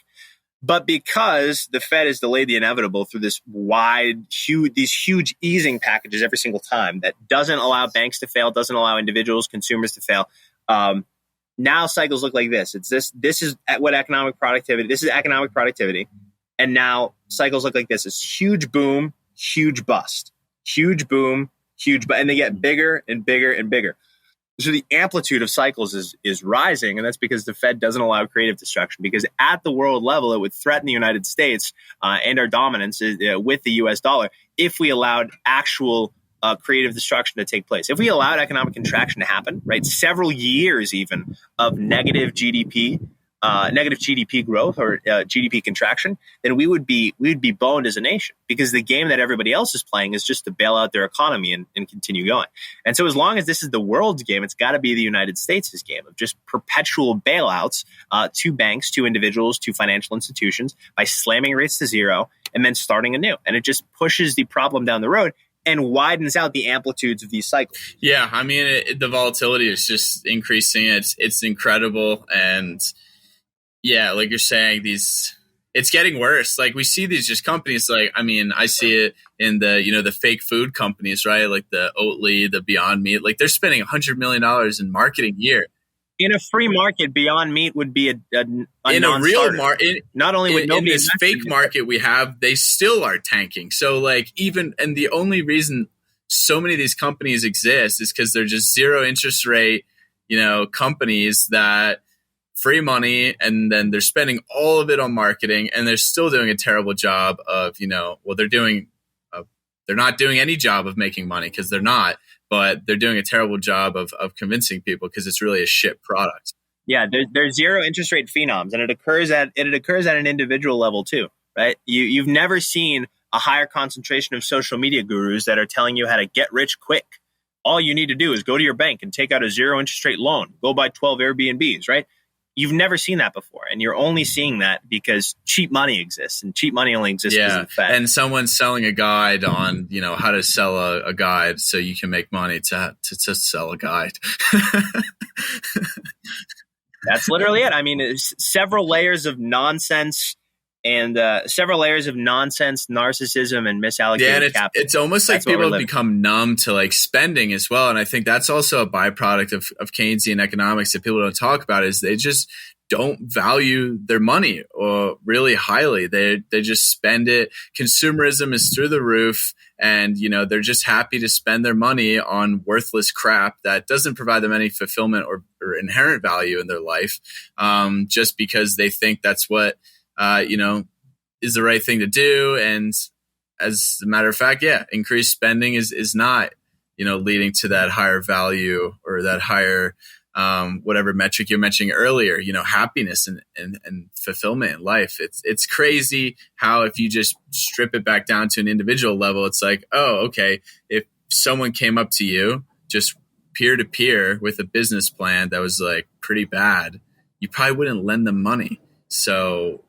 But because the Fed has delayed the inevitable through this these huge easing packages every single time that doesn't allow banks to fail, doesn't allow individuals, consumers to fail. Now cycles look like this. This is what economic productivity. This is economic productivity, and now cycles look like this: it's huge boom, huge bust, huge boom, huge, and they get bigger and bigger and bigger. So the amplitude of cycles is rising, and that's because the Fed doesn't allow creative destruction. Because at the world level, it would threaten the United States and our dominance with the U.S. dollar if we allowed actual creative destruction to take place. If we allowed economic contraction to happen, right, several years even of negative GDP growth or GDP contraction, then we would be boned as a nation, because the game that everybody else is playing is just to bail out their economy and continue going. And so as long as this is the world's game, it's got to be the United States' game of just perpetual bailouts to banks, to individuals, to financial institutions by slamming rates to zero and then starting anew. And it just pushes the problem down the road and widens out the amplitudes of these cycles. Yeah, I mean, the volatility is just increasing. It's incredible. And yeah, like you're saying, it's getting worse. Like we see these just companies, like, I mean, I see it in the fake food companies, right? Like the Oatly, the Beyond Meat, like they're spending $100 million in marketing a year. In a free market, Beyond Meat would be a in a real non-starter. market. Not only would in nobody this invest fake in it, market we have, they still are tanking. So like and the only reason so many of these companies exist is because they're just zero interest rate, companies that free money, and then they're spending all of it on marketing, and they're still doing a terrible job of, they're not doing any job of making money because they're not, but they're doing a terrible job of convincing people because it's really a shit product. Yeah, there's zero interest rate phenoms, and it occurs at an individual level too, right? You've never seen a higher concentration of social media gurus that are telling you how to get rich quick. All you need to do is go to your bank and take out a zero interest rate loan, go buy 12 Airbnbs, right? You've never seen that before, and you're only seeing that because cheap money exists, and cheap money only exists because of the Fed. And someone's selling a guide on, how to sell a guide so you can make money to sell a guide. That's literally it. I mean, it's several layers of nonsense and narcissism, and misallocated capital. It's almost like people have become numb to like spending as well. And I think that's also a byproduct of Keynesian economics that people don't talk about, is they just don't value their money really highly. They just spend it. Consumerism is through the roof, and they're just happy to spend their money on worthless crap that doesn't provide them any fulfillment or inherent value in their life, just because they think that's what is the right thing to do. And as a matter of fact, increased spending is not leading to that higher value or that higher whatever metric you're mentioning earlier, happiness and fulfillment in life. It's crazy how, if you just strip it back down to an individual level, it's like, oh, okay, if someone came up to you just peer to peer with a business plan that was like pretty bad, you probably wouldn't lend them money. So,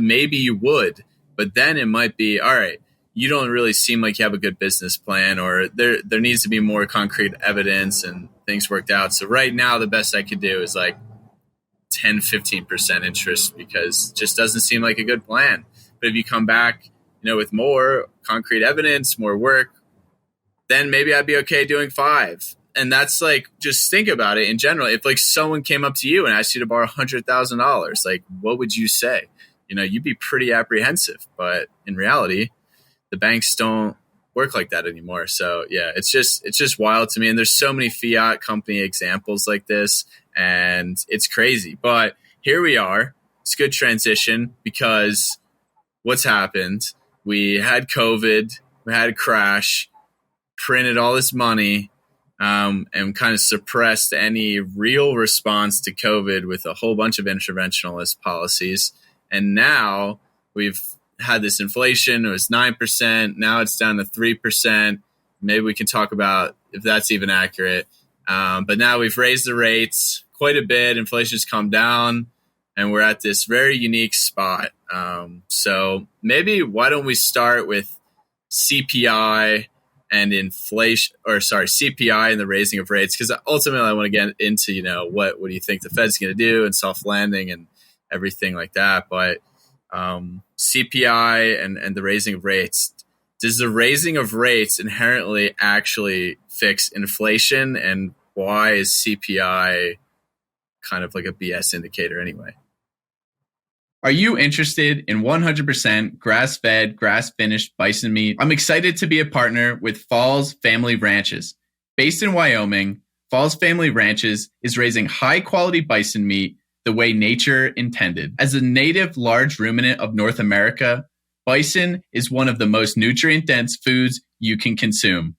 maybe you would, but then it might be, all right, you don't really seem like you have a good business plan, or there needs to be more concrete evidence and things worked out. So right now, the best I could do is like 10, 15% interest, because it just doesn't seem like a good plan. But if you come back, with more concrete evidence, more work, then maybe I'd be okay doing 5. And that's like, just think about it in general. If like someone came up to you and asked you to borrow $100,000, like what would you say? You'd be pretty apprehensive, but in reality, the banks don't work like that anymore. So yeah, it's just wild to me. And there's so many fiat company examples like this, and it's crazy. But here we are. It's a good transition, because what's happened? We had COVID, we had a crash, printed all this money, and kind of suppressed any real response to COVID with a whole bunch of interventionist policies. And now we've had this inflation. It was 9%. Now it's down to 3%. Maybe we can talk about if that's even accurate. But now we've raised the rates quite a bit. Inflation's come down, and we're at this very unique spot. So maybe why don't we start with CPI and inflation, CPI and the raising of rates? Because ultimately I want to get into, what do you think the Fed's going to do, and soft landing and everything like that. But CPI and the raising of rates, does the raising of rates inherently actually fix inflation? And why is CPI kind of like a BS indicator anyway? Are you interested in 100% grass-fed, grass-finished bison meat? I'm excited to be a partner with Falls Family Ranches. Based in Wyoming, Falls Family Ranches is raising high-quality bison meat the way nature intended. As a native large ruminant of North America, bison is one of the most nutrient-dense foods you can consume.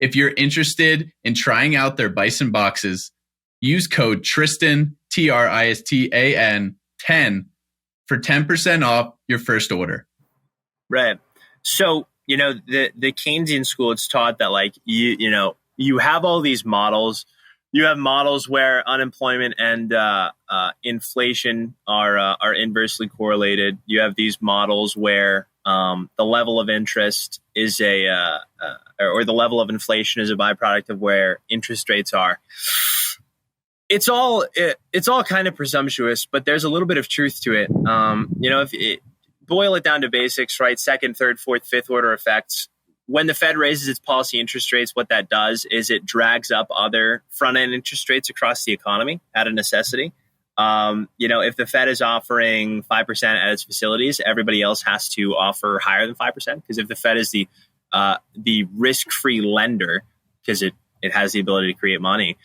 If you're interested in trying out their bison boxes, use code Tristan, Tristan, 10 for 10% off your first order. Right. So, the Keynesian school, it's taught that like, you have all these models. You have models where unemployment and inflation are inversely correlated. You have these models where the level of interest is or the level of inflation is a byproduct of where interest rates are. It's all kind of presumptuous, but there's a little bit of truth to it. If boil it down to basics, right? Second, third, fourth, fifth order effects. when the Fed raises its policy interest rates, what that does is it drags up other front-end interest rates across the economy out of necessity. If the Fed is offering 5% at its facilities, everybody else has to offer higher than 5%, because if the Fed is the risk-free lender, because it has the ability to create money,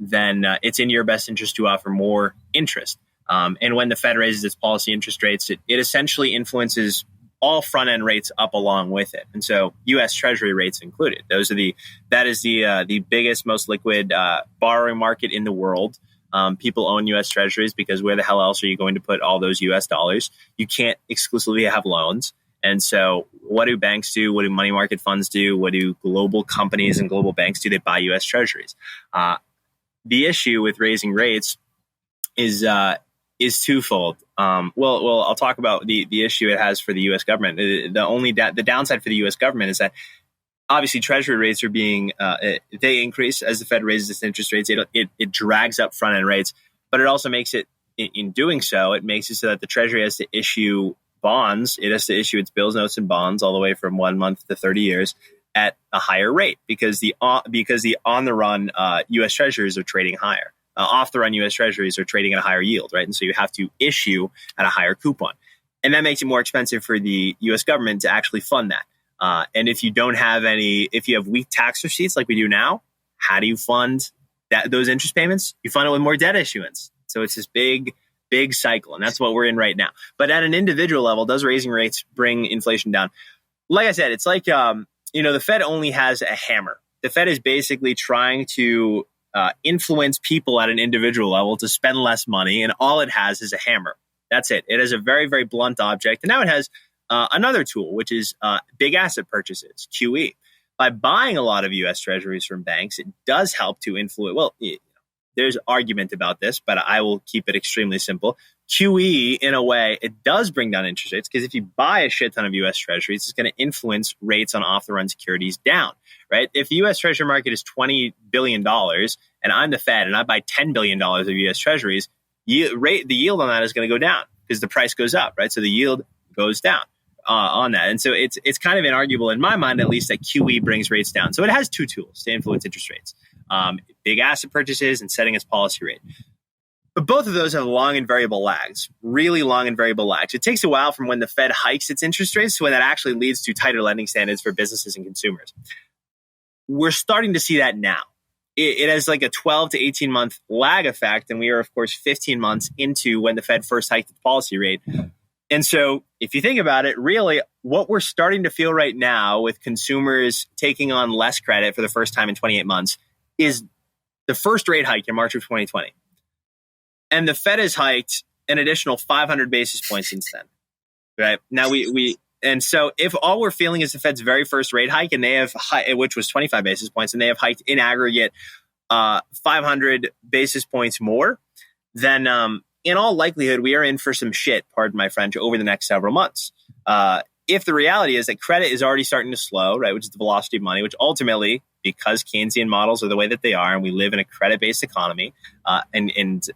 then it's in your best interest to offer more interest. And when the Fed raises its policy interest rates, it essentially influences all front-end rates up along with it. And so U.S. Treasury rates included. That is the biggest, most liquid borrowing market in the world. People own U.S. Treasuries because where the hell else are you going to put all those U.S. dollars? You can't exclusively have loans. And so what do banks do? What do money market funds do? What do global companies and global banks do? They buy U.S. Treasuries. The issue with raising rates is twofold. I'll talk about the issue it has for the U.S. government. The downside for the U.S. government is that obviously Treasury rates are being they increase as the Fed raises its interest rates. It drags up front end rates, but it also makes it, in doing so, it makes it so that the Treasury has to issue bonds. It has to issue its bills, notes, and bonds all the way from 1 month to 30 years at a higher rate because the on the run U.S. Treasuries are trading higher. Off the run U.S. Treasuries are trading at a higher yield, right? And so you have to issue at a higher coupon. And that makes it more expensive for the U.S. government to actually fund that. And if you have weak tax receipts like we do now, how do you fund those interest payments? You fund it with more debt issuance. So it's this big cycle. And that's what we're in right now. But at an individual level, does raising rates bring inflation down? Like I said, it's like, the Fed only has a hammer. The Fed is basically trying to influence people at an individual level to spend less money, and all it has is a hammer. That's it. It has a very, very blunt object. And now it has another tool, which is big asset purchases, QE. By buying a lot of U.S. Treasuries from banks, it does help to influence. Well, there's argument about this, but I will keep it extremely simple. QE, in a way, it does bring down interest rates because if you buy a shit ton of U.S. Treasuries, it's going to influence rates on off-the-run securities down, right? If the U.S. Treasury market is $20 billion and I'm the Fed and I buy $10 billion of U.S. Treasuries, the yield on that is going to go down because the price goes up, right? So the yield goes down on that. And so it's kind of inarguable in my mind, at least, that QE brings rates down. So it has two tools to influence interest rates, big asset purchases and setting its policy rate. But both of those have long and variable lags, really long and variable lags. It takes a while from when the Fed hikes its interest rates to when that actually leads to tighter lending standards for businesses and consumers. We're starting to see that now. It has like a 12 to 18 month lag effect. And we are, of course, 15 months into when the Fed first hiked its policy rate. And so if you think about it, really what we're starting to feel right now with consumers taking on less credit for the first time in 28 months is the first rate hike in March of 2020. And the Fed has hiked an additional 500 basis points since then, right? Now and so if all we're feeling is the Fed's very first rate hike, and they have, which was 25 basis points, and they have hiked in aggregate 500 basis points more, then in all likelihood, we are in for some shit, pardon my French, over the next several months. If the reality is that credit is already starting to slow, right, which is the velocity of money, which ultimately, because Keynesian models are the way that they are, and we live in a credit-based economy, and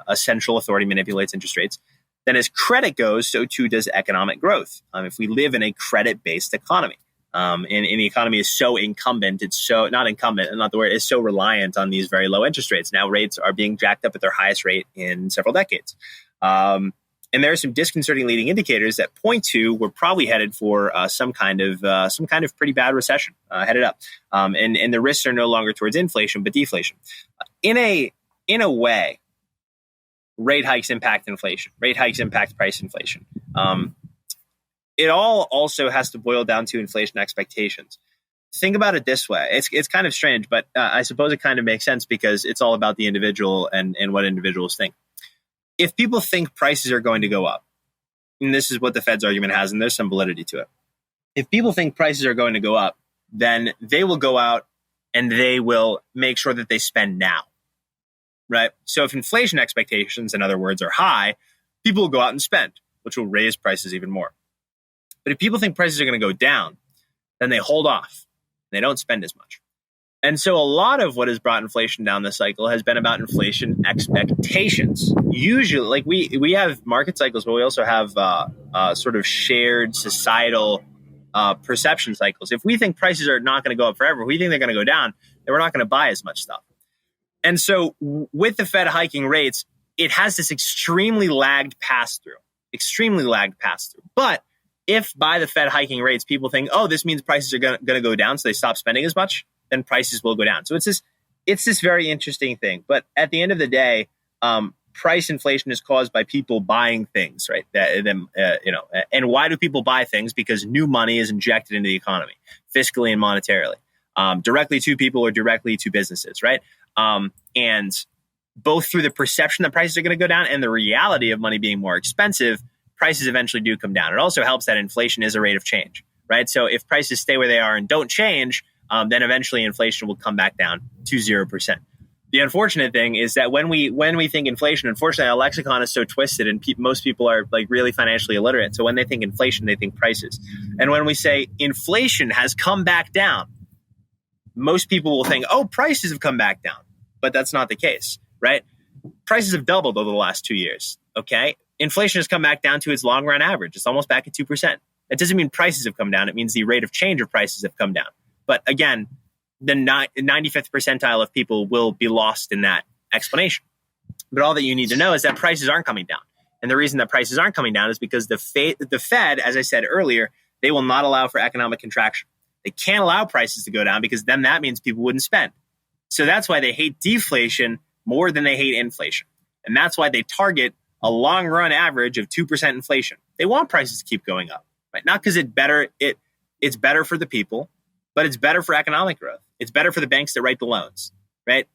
a central authority manipulates interest rates, then as credit goes, so too does economic growth. If we live in a credit-based economy, and the economy is so incumbent, it's so reliant on these very low interest rates. Now rates are being jacked up at their highest rate in several decades. And there are some disconcerting leading indicators that point to we're probably headed for some kind of pretty bad recession headed up. And the risks are no longer towards inflation, but deflation. In a way, rate hikes impact inflation. Rate hikes impact price inflation. It all also has to boil down to inflation expectations. Think about it this way. It's kind of strange, but I suppose it kind of makes sense because it's all about the individual and what individuals think. If people think prices are going to go up, and this is what the Fed's argument has, and there's some validity to it. If people think prices are going to go up, then they will go out and they will make sure that they spend now, right? So if inflation expectations, in other words, are high, people will go out and spend, which will raise prices even more. But if people think prices are going to go down, then they hold off. They don't spend as much. And so a lot of what has brought inflation down this cycle has been about inflation expectations. Usually, like we have market cycles, but we also have sort of shared societal perception cycles. If we think prices are not going to go up forever, if we think they're going to go down, then we're not going to buy as much stuff. And so with the Fed hiking rates, it has this extremely lagged pass-through. But if by the Fed hiking rates, people think, oh, this means prices are going to go down, so they stop spending as much, then prices will go down. So it's this very interesting thing. But at the end of the day, price inflation is caused by people buying things, right? And why do people buy things? Because new money is injected into the economy, fiscally and monetarily, directly to people or directly to businesses, right? And both through the perception that prices are going to go down and the reality of money being more expensive, prices eventually do come down. It also helps that inflation is a rate of change, right? So if prices stay where they are and don't change, then eventually inflation will come back down to 0%. The unfortunate thing is that when we think inflation, unfortunately, our lexicon is so twisted, and most people are like really financially illiterate. So when they think inflation, they think prices. And when we say inflation has come back down, most people will think, oh, prices have come back down. But that's not the case, right? Prices have doubled over the last 2 years, okay? Inflation has come back down to its long-run average. It's almost back at 2%. That doesn't mean prices have come down. It means the rate of change of prices have come down. But again, the 95th percentile of people will be lost in that explanation. But all that you need to know is that prices aren't coming down. And the reason that prices aren't coming down is because the Fed, as I said earlier, they will not allow for economic contraction. They can't allow prices to go down because then that means people wouldn't spend. So that's why they hate deflation more than they hate inflation. And that's why they target a long-run average of 2% inflation. They want prices to keep going up, right? Not because it's better for the people, but it's better for economic growth. It's better for the banks that write the loans, right?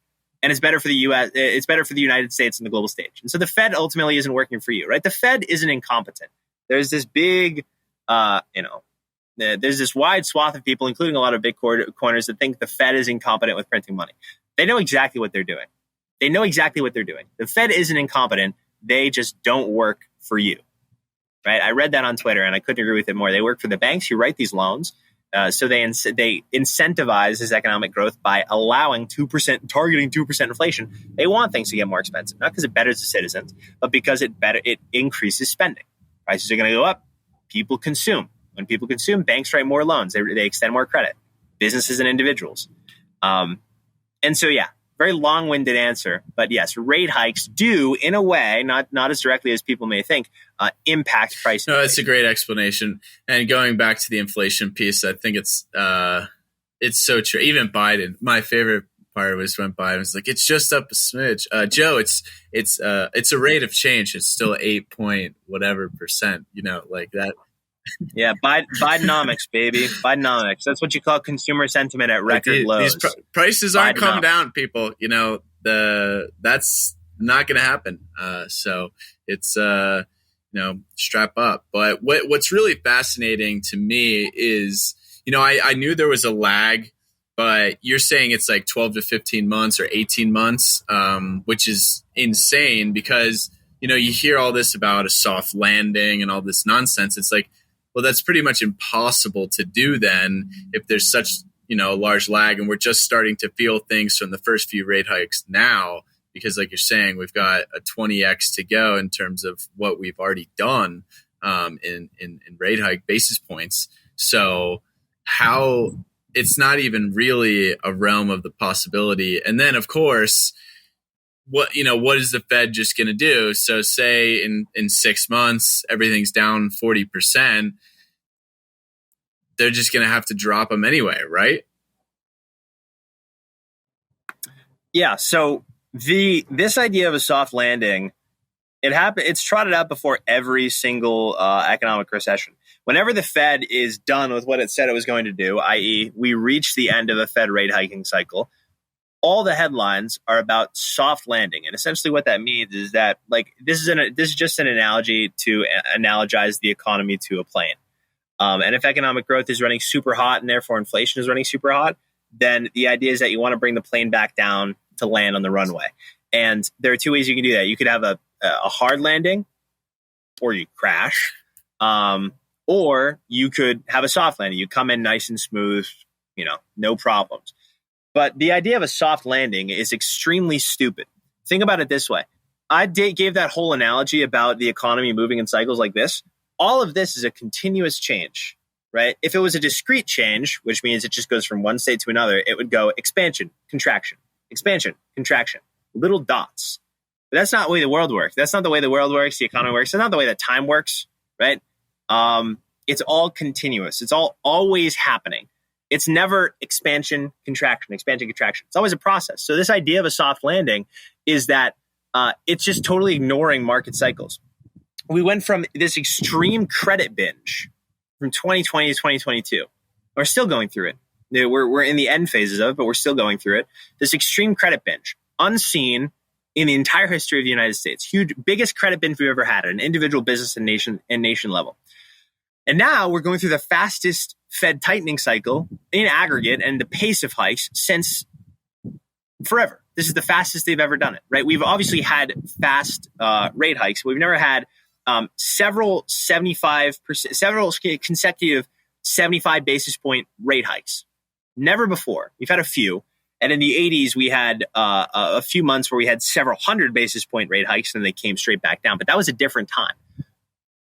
And it's better for the U.S. It's better for the United States and the global stage. And so the Fed ultimately isn't working for you, right? The Fed isn't incompetent. There's this big, there's this wide swath of people, including a lot of Bitcoiners, that think the Fed is incompetent with printing money. They know exactly what they're doing. The Fed isn't incompetent. They just don't work for you, right? I read that on Twitter, and I couldn't agree with it more. They work for the banks who write these loans. So they incentivize this economic growth by allowing 2%, targeting 2% inflation. They want things to get more expensive, not because it betters the citizens, but because it increases spending. Prices are going to go up. People consume. When people consume, banks write more loans. They extend more credit. Businesses and individuals. And so, yeah, very long-winded answer. But yes, rate hikes do, in a way, not as directly as people may think, impact price. No, that's a great explanation. And going back to the inflation piece, I think it's so true. Even Biden, my favorite part was when Biden was like, "It's just up a smidge." Joe, it's a rate of change. It's still 8 point whatever percent. Like that. Yeah, Bidenomics, baby. Bidenomics. That's what you call consumer sentiment at record lows. These prices aren't coming down, people. That's not going to happen. So it's strap up. But what's really fascinating to me is, I knew there was a lag, but you're saying it's like 12 to 15 months or 18 months, which is insane because, you hear all this about a soft landing and all this nonsense. It's like, well, that's pretty much impossible to do then if there's such, a large lag. And we're just starting to feel things from the first few rate hikes now, because like you're saying, we've got a 20x to go in terms of what we've already done in rate hike basis points. So how it's not even really a realm of the possibility. And then, of course, what is the Fed just going to do? So say in 6 months, everything's down 40%. They're just going to have to drop them anyway, right? Yeah. So this idea of a soft landing, it's trotted out before every single economic recession. Whenever the Fed is done with what it said it was going to do, i.e., we reach the end of a Fed rate hiking cycle, all the headlines are about soft landing. And essentially what that means is that, like, this is just an analogy to analogize the economy to a plane. And if economic growth is running super hot and therefore inflation is running super hot, then the idea is that you want to bring the plane back down to land on the runway. And there are two ways you can do that. You could have a hard landing, or you crash, or you could have a soft landing. You come in nice and smooth, no problems. But the idea of a soft landing is extremely stupid. Think about it this way. I gave that whole analogy about the economy moving in cycles like this. All of this is a continuous change. right? If it was a discrete change, which means it just goes from one state to another, it would go expansion, contraction, little dots. But that's not the way the world works. That's not the way the world works, the economy works. That's not the way that time works, right? It's all continuous. It's all always happening. It's never expansion, contraction. It's always a process. So this idea of a soft landing is that it's just totally ignoring market cycles. We went from this extreme credit binge from 2020 to 2022. We're still going through it. We're in the end phases of it, but we're still going through it. This extreme credit binge, unseen in the entire history of the United States. Huge, biggest credit binge we've ever had at an individual business and nation level. And now we're going through the fastest Fed tightening cycle in aggregate and the pace of hikes since forever. This is the fastest they've ever done it, right? We've obviously had fast rate hikes. We've never had several consecutive 75 basis point rate hikes. Never before. We've had a few. And in the 80s, we had a few months where we had several hundred basis point rate hikes and they came straight back down. But that was a different time.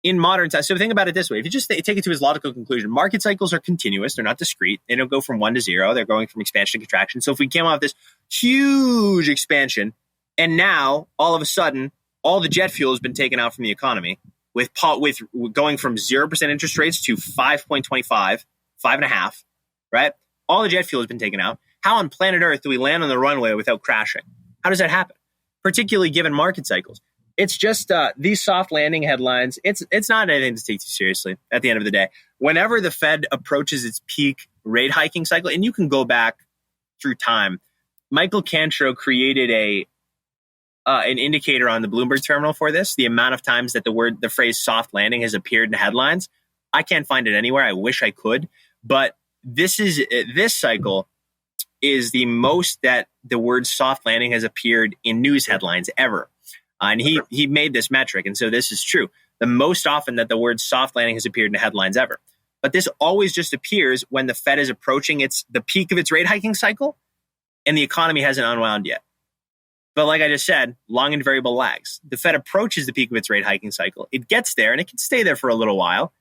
In modern times, so think about it this way. If you just take it to its logical conclusion, market cycles are continuous. They're not discrete. They don't go from 1 to 0. They're going from expansion to contraction. So if we came off this huge expansion and now all of a sudden, all the jet fuel has been taken out from the economy with going from 0% interest rates to 5.25, 5.5, right? All the jet fuel has been taken out. How on planet Earth do we land on the runway without crashing? How does that happen? Particularly given market cycles. It's just these soft landing headlines. It's not anything to take too seriously at the end of the day. Whenever the Fed approaches its peak rate hiking cycle, and you can go back through time, Michael Cantrow created an indicator on the Bloomberg terminal for this, the amount of times that the phrase soft landing has appeared in headlines. I can't find it anywhere. I wish I could. But this cycle is the most that the word soft landing has appeared in news headlines ever. And he made this metric. And so this is true. The most often that the word soft landing has appeared in headlines ever. But this always just appears when the Fed is approaching the peak of its rate hiking cycle and the economy hasn't unwound yet. But like I just said, long and variable lags. The Fed approaches the peak of its rate hiking cycle. It gets there and it can stay there for a little while.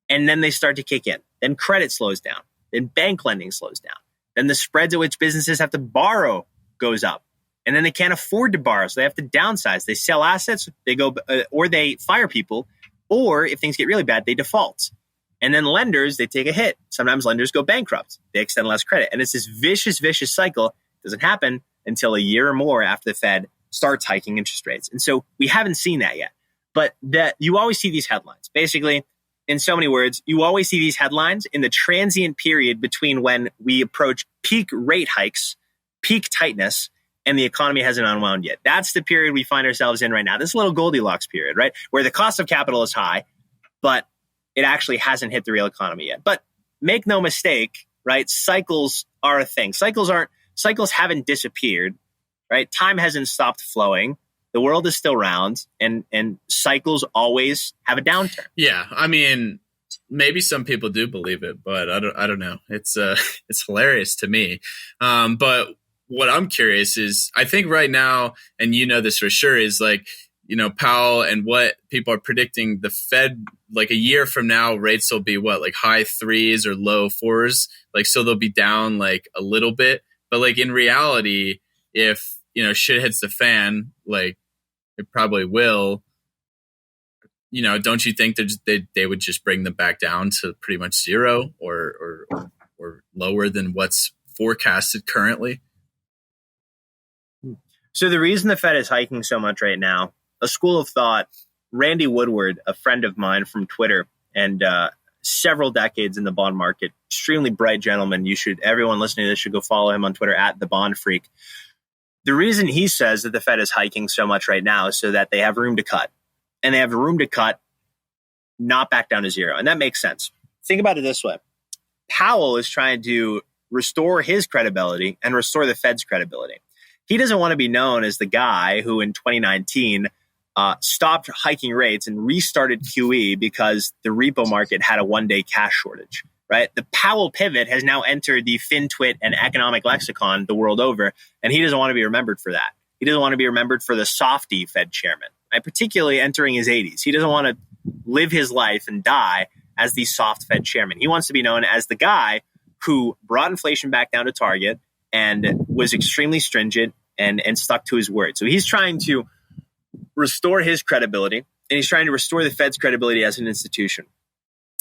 And then they start to kick in. Then credit slows down. Then bank lending slows down. Then the spreads at which businesses have to borrow goes up. And then they can't afford to borrow, so they have to downsize. They sell assets, they go, or they fire people, or if things get really bad, they default. And then lenders, they take a hit. Sometimes lenders go bankrupt. They extend less credit. And it's this vicious cycle. It doesn't happen until a year or more after the Fed starts hiking interest rates. And so we haven't seen that yet. But you always see these headlines. Basically, in so many words, you always see these headlines in the transient period between when we approach peak rate hikes, peak tightness, and the economy hasn't unwound yet. That's the period we find ourselves in right now. This little Goldilocks period, right? Where the cost of capital is high, but it actually hasn't hit the real economy yet. But make no mistake, right? Cycles are a thing. Cycles haven't disappeared, right? Time hasn't stopped flowing. The world is still round, and cycles always have a downturn. Yeah, I mean, maybe some people do believe it, but I don't know. It's hilarious to me. But what I'm curious is, I think right now, and you know this for sure, is like, Powell and what people are predicting the Fed, like a year from now, rates will be what, like high 3s or low 4s, like, so they'll be down like a little bit. But like in reality, if, shit hits the fan, like it probably will, don't you think they would just bring them back down to pretty much zero or lower than what's forecasted currently? So the reason the Fed is hiking so much right now, a school of thought, Randy Woodward, a friend of mine from Twitter and several decades in the bond market, extremely bright gentleman. Everyone listening to this should go follow him on Twitter at The Bond Freak. The reason he says that the Fed is hiking so much right now is so that they have room to cut. And they have room to cut, not back down to zero. And that makes sense. Think about it this way. Powell is trying to restore his credibility and restore the Fed's credibility. He doesn't want to be known as the guy who in 2019 stopped hiking rates and restarted QE because the repo market had a one-day cash shortage, right? The Powell pivot has now entered the FinTwit and economic lexicon the world over, and he doesn't want to be remembered for that. He doesn't want to be remembered for the softy Fed chairman, right? Particularly entering his 80s. He doesn't want to live his life and die as the soft Fed chairman. He wants to be known as the guy who brought inflation back down to target and was extremely stringent and stuck to his word. So he's trying to restore his credibility, and he's trying to restore the Fed's credibility as an institution.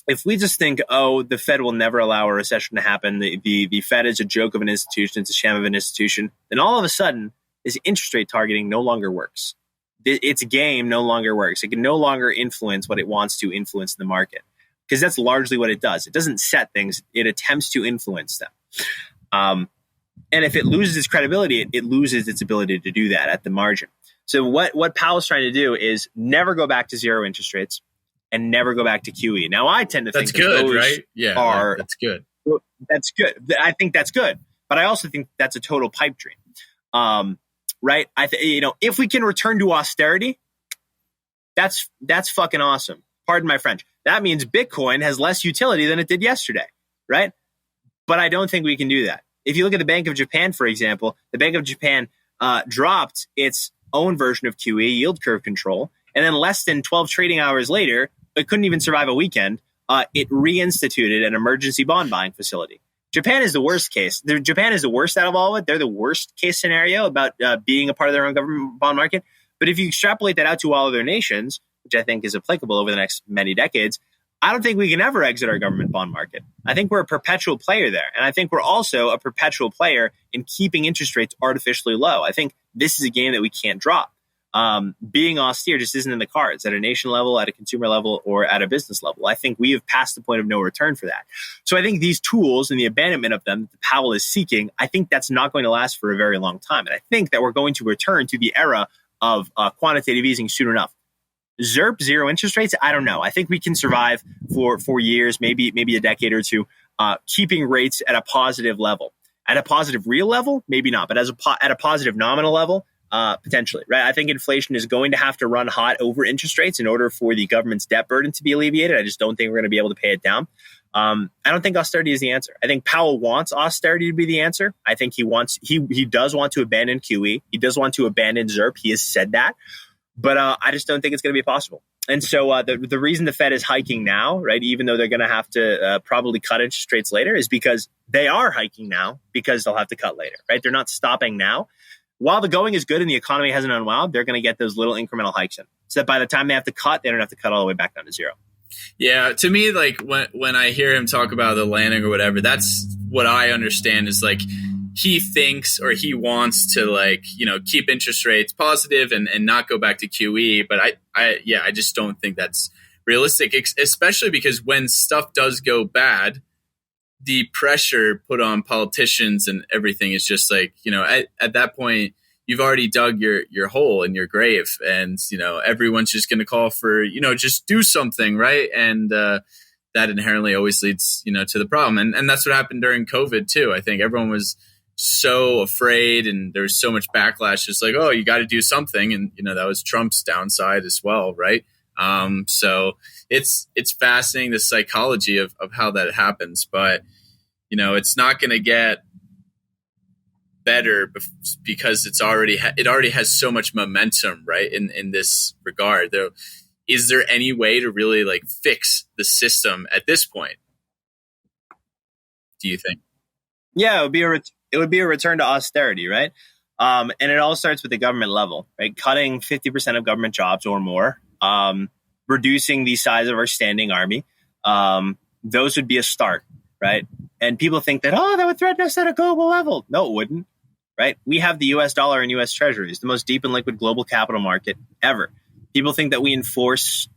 If we just think, oh, the Fed will never allow a recession to happen, the Fed is a joke of an institution, it's a sham of an institution, then all of a sudden, this interest rate targeting no longer works. Its game no longer works. It can no longer influence what it wants to influence in the market, because that's largely what it does. It doesn't set things. It attempts to influence them. And if it loses its credibility, it loses its ability to do that at the margin. So what Powell's trying to do is never go back to zero interest rates and never go back to QE. Now, I tend to think that's good, those right? Yeah, are, that's good. That's good. I think that's good. But I also think that's a total pipe dream. Right? If we can return to austerity, that's fucking awesome. Pardon my French. That means Bitcoin has less utility than it did yesterday, right? But I don't think we can do that. If you look at the Bank of Japan, for example, the Bank of Japan dropped its own version of QE, yield curve control, and then less than 12 trading hours later, it couldn't even survive a weekend. It reinstituted an emergency bond buying facility. Japan is the worst case. Japan is the worst out of all of it. They're the worst case scenario about being a part of their own government bond market. But if you extrapolate that out to all other nations, which I think is applicable over the next many decades, I don't think we can ever exit our government bond market. I think we're a perpetual player there. And I think we're also a perpetual player in keeping interest rates artificially low. I think this is a game that we can't drop. Being austere just isn't in the cards at a nation level, at a consumer level, or at a business level. I think we have passed the point of no return for that. So I think these tools and the abandonment of them that Powell is seeking, I think that's not going to last for a very long time. And I think that we're going to return to the era of quantitative easing soon enough. ZIRP, zero interest rates, I don't know. I think we can survive for 4 years, maybe a decade or two, keeping rates at a positive level. At a positive real level, maybe not, but at a positive nominal level, potentially, right? I think inflation is going to have to run hot over interest rates in order for the government's debt burden to be alleviated. I just don't think we're going to be able to pay it down. I don't think austerity is the answer. I think Powell wants austerity to be the answer. I think he does want to abandon QE. He does want to abandon ZIRP. He has said that. But I just don't think it's going to be possible. And so the reason the Fed is hiking now, right, even though they're going to have to probably cut interest rates later, is because they are hiking now because they'll have to cut later, right? They're not stopping now. While the going is good and the economy hasn't unwound, they're going to get those little incremental hikes in. So that by the time they have to cut, they don't have to cut all the way back down to zero. Yeah, to me, like when I hear him talk about the landing or whatever, that's what I understand is like he thinks or he wants to keep interest rates positive and not go back to QE. But I just don't think that's realistic, especially because when stuff does go bad, the pressure put on politicians and everything is just like, at that point, you've already dug your hole in your grave and, everyone's just going to call for, just do something. Right. And that inherently always leads, to the problem. And that's what happened during COVID, too. I think everyone was so afraid and there was so much backlash. Just like, oh, you got to do something. And, that was Trump's downside as well. Right. So it's fascinating, the psychology of how that happens. But, it's not going to get better because it already has so much momentum, right? In this regard, though, is there any way to really fix the system at this point? Do you think? Yeah, it would be a return to austerity, right? And it all starts with the government level, right? Cutting 50% of government jobs or more, reducing the size of our standing army. Those would be a start, right? And people think that, that would threaten us at a global level. No, it wouldn't, right? We have the US dollar and US treasuries, the most deep and liquid global capital market ever. People think that we enforce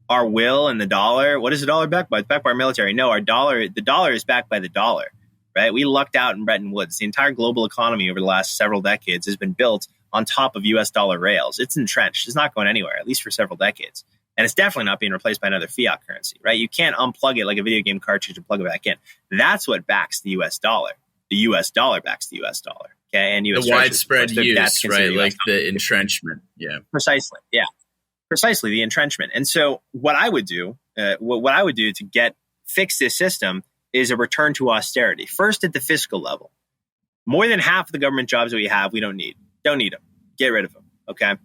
our will and the dollar. What is the dollar backed by? It's backed by our military. No, the dollar is backed by the dollar, right? We lucked out in Bretton Woods. The entire global economy over the last several decades has been built on top of US dollar rails. It's entrenched. It's not going anywhere, at least for several decades. And it's definitely not being replaced by another fiat currency, right? You can't unplug it like a video game cartridge and plug it back in. That's what backs the US dollar. The US dollar backs the US dollar. Okay. And US the widespread use, right? Like the entrenchment. Yeah. Precisely. Yeah. Precisely, the entrenchment. And so what I would do to fix this system is a return to austerity. First, at the fiscal level. More than half of the government jobs that we have, we don't need. Don't need them. Get rid of them. Okay.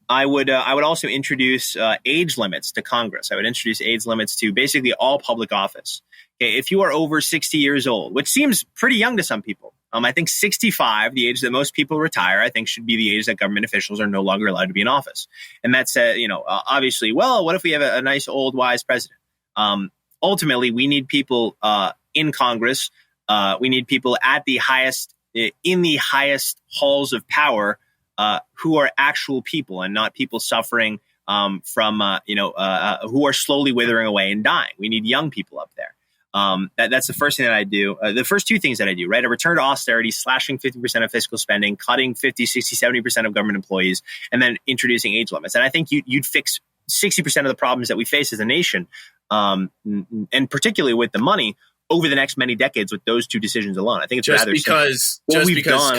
I would also introduce age limits to Congress. I would introduce age limits to basically all public office. Okay, if you are over 60 years old, which seems pretty young to some people, I think 65, the age that most people retire, I think should be the age that government officials are no longer allowed to be in office. And that's obviously, well, what if we have a nice old wise president? Ultimately, we need people in Congress. We need people at the highest in the highest halls of power. Who are actual people and not people suffering from, who are slowly withering away and dying. We need young people up there. That's the first thing that I do. The first two things that I do, right? A return to austerity, slashing 50% of fiscal spending, cutting 50, 60, 70% of government employees, and then introducing age limits. And I think you'd fix 60% of the problems that we face as a nation, and particularly with the money, over the next many decades with those two decisions alone. I think it's just rather because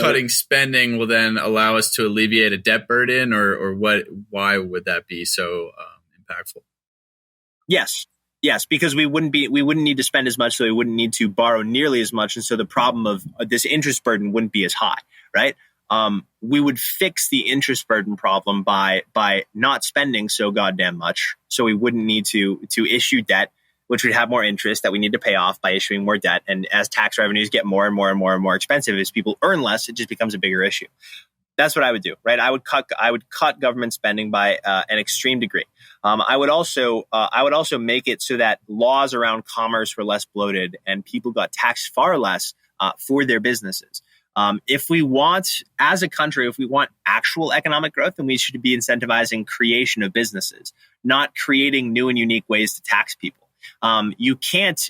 cutting spending will then allow us to alleviate a debt burden, or what? Why would that be so impactful? Yes, because we wouldn't need to spend as much, so we wouldn't need to borrow nearly as much, and so the problem of this interest burden wouldn't be as high, right? We would fix the interest burden problem by not spending so goddamn much, so we wouldn't need to issue debt, which would have more interest that we need to pay off by issuing more debt. And as tax revenues get more and more and more and more expensive, as people earn less, it just becomes a bigger issue. That's what I would do, right? I would cut government spending by an extreme degree. I would also make it so that laws around commerce were less bloated and people got taxed far less for their businesses. If we want, as a country, if we want actual economic growth, then we should be incentivizing creation of businesses, not creating new and unique ways to tax people. You can't,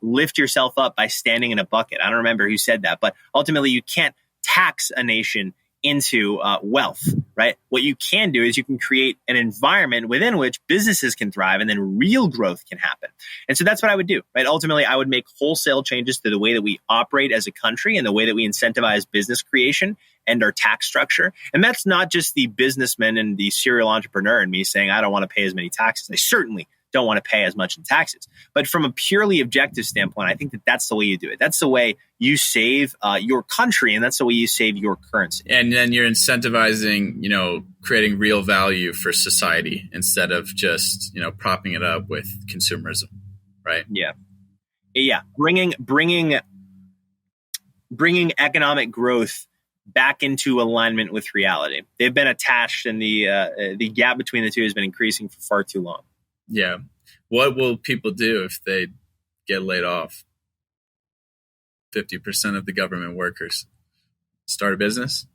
lift yourself up by standing in a bucket. I don't remember who said that, but ultimately you can't tax a nation into wealth, right? What you can do is you can create an environment within which businesses can thrive and then real growth can happen. And so that's what I would do, right? Ultimately, I would make wholesale changes to the way that we operate as a country and the way that we incentivize business creation and our tax structure. And that's not just the businessman and the serial entrepreneur and me saying, I don't want to pay as many taxes. I certainly don't want to pay as much in taxes. But from a purely objective standpoint, I think that that's the way you do it. That's the way you save your country, and that's the way you save your currency. And then you're incentivizing, creating real value for society instead of just, propping it up with consumerism, right? Yeah. Bringing economic growth back into alignment with reality. They've been attached, and the gap between the two has been increasing for far too long. Yeah. What will people do if they get laid off? 50% of the government workers. Start a business?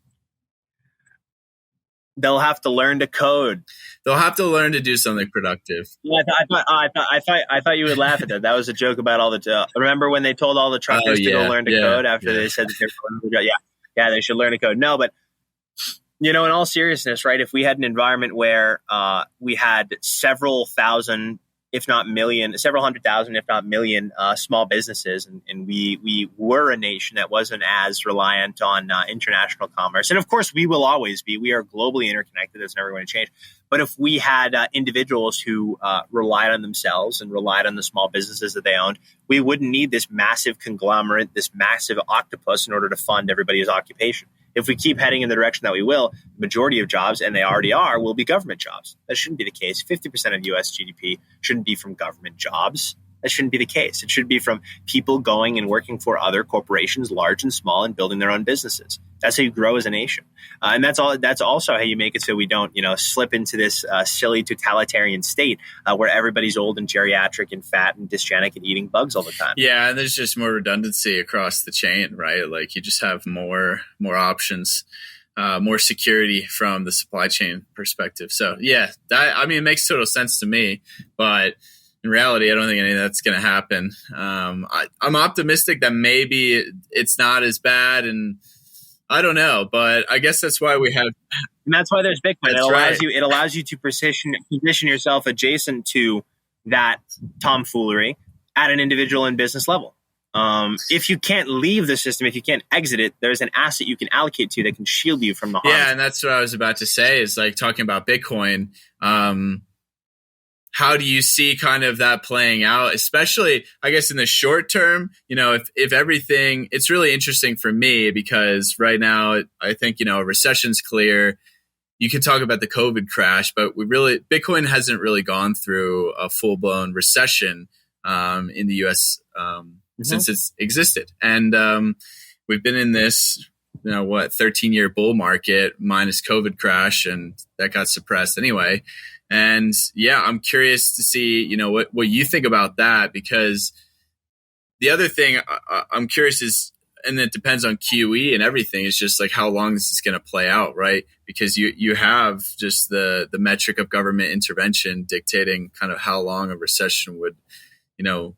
They'll have to learn to code. They'll have to learn to do something productive. Yeah, I thought you would laugh at that. That was a joke about all the. Remember when they told all the truckers to go learn to code after they said that they were going to go? they should learn to code. No, but in all seriousness, right? If we had an environment where we had several thousand, if not million, several hundred thousand, if not million small businesses, and we were a nation that wasn't as reliant on international commerce. And of course, we will always be. We are globally interconnected. That's never going to change. But if we had individuals who relied on themselves and relied on the small businesses that they owned, we wouldn't need this massive conglomerate, this massive octopus in order to fund everybody's occupation. If we keep heading in the direction that we will, the majority of jobs, and they already are, will be government jobs. That shouldn't be the case. 50% of U.S. GDP shouldn't be from government jobs. That shouldn't be the case. It should be from people going and working for other corporations, large and small, and building their own businesses. That's how you grow as a nation. And that's also how you make it so we don't, slip into this silly totalitarian state where everybody's old and geriatric and fat and dysgenic and eating bugs all the time. Yeah, and there's just more redundancy across the chain, right? Like you just have more options, more security from the supply chain perspective. So yeah, it makes total sense to me, but in reality, I don't think any of that's going to happen. I'm optimistic that maybe it's not as bad, and I don't know, but I guess that's why we have. And that's why there's Bitcoin. It allows you to position yourself adjacent to that tomfoolery at an individual and business level. If you can't leave the system, if you can't exit it, there's an asset you can allocate to that can shield you from the harm. Yeah, and that's what I was about to say. Is like talking about Bitcoin. How do you see kind of that playing out, especially, I guess, in the short term? If everything, it's really interesting for me because right now I think, a recession's clear. you can talk about the COVID crash, but Bitcoin hasn't really gone through a full blown recession in the U.S. Since it's existed, and we've been in this 13-year bull market minus COVID crash, and that got suppressed anyway. And yeah, I'm curious to see what you think about that, because the other thing I'm curious is, and it depends on QE and everything, is just like how long this is going to play out, right? Because you have just the metric of government intervention dictating kind of how long a recession would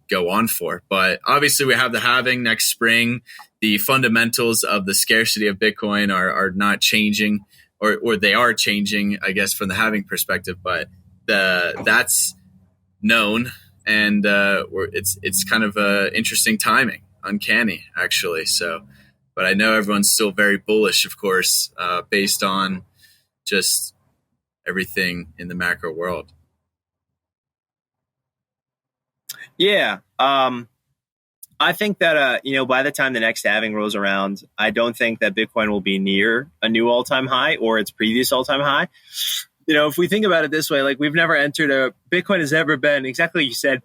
go on for. But obviously we have the halving next spring. The fundamentals of the scarcity of Bitcoin are not changing, or they are changing, I guess, from the halving perspective, but that's known, and it's kind of interesting timing, uncanny actually. So, but I know everyone's still very bullish, of course, based on just everything in the macro world. Yeah. I think that, by the time the next halving rolls around, I don't think that Bitcoin will be near a new all-time high or its previous all-time high. If we think about it this way, like we've never entered Bitcoin has ever been, exactly like you said,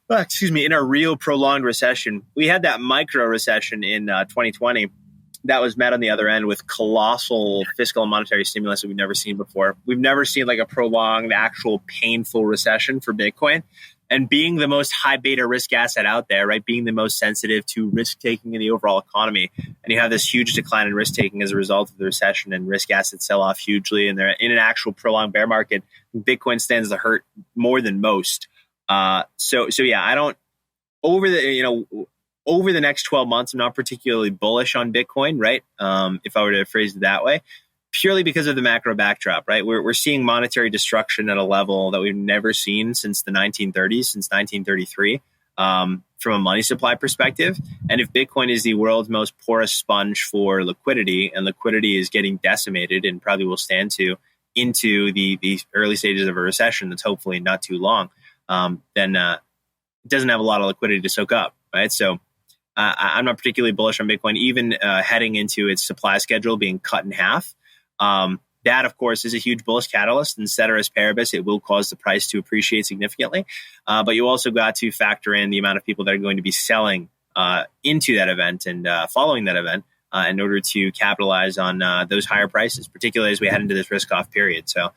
in a real prolonged recession. We had that micro recession in 2020 that was met on the other end with colossal fiscal and monetary stimulus that we've never seen before. We've never seen like a prolonged, actual painful recession for Bitcoin. And being the most high beta risk asset out there, right? Being the most sensitive to risk taking in the overall economy. And you have this huge decline in risk taking as a result of the recession, and risk assets sell off hugely. And they're in an actual prolonged bear market. Bitcoin stands to hurt more than most. So yeah, I don't, over the next 12 months, I'm not particularly bullish on Bitcoin, right? If I were to phrase it that way. Purely because of the macro backdrop, right? We're seeing monetary destruction at a level that we've never seen since the 1930s, since 1933, from a money supply perspective. And if Bitcoin is the world's most porous sponge for liquidity, and liquidity is getting decimated and probably will stand to into the early stages of a recession that's hopefully not too long, then it doesn't have a lot of liquidity to soak up, right? So I'm not particularly bullish on Bitcoin, even heading into its supply schedule being cut in half. That, of course, is a huge bullish catalyst, and ceteris paribus, it will cause the price to appreciate significantly. But you also got to factor in the amount of people that are going to be selling into that event and following that event in order to capitalize on those higher prices, particularly as we head into this risk-off period. So,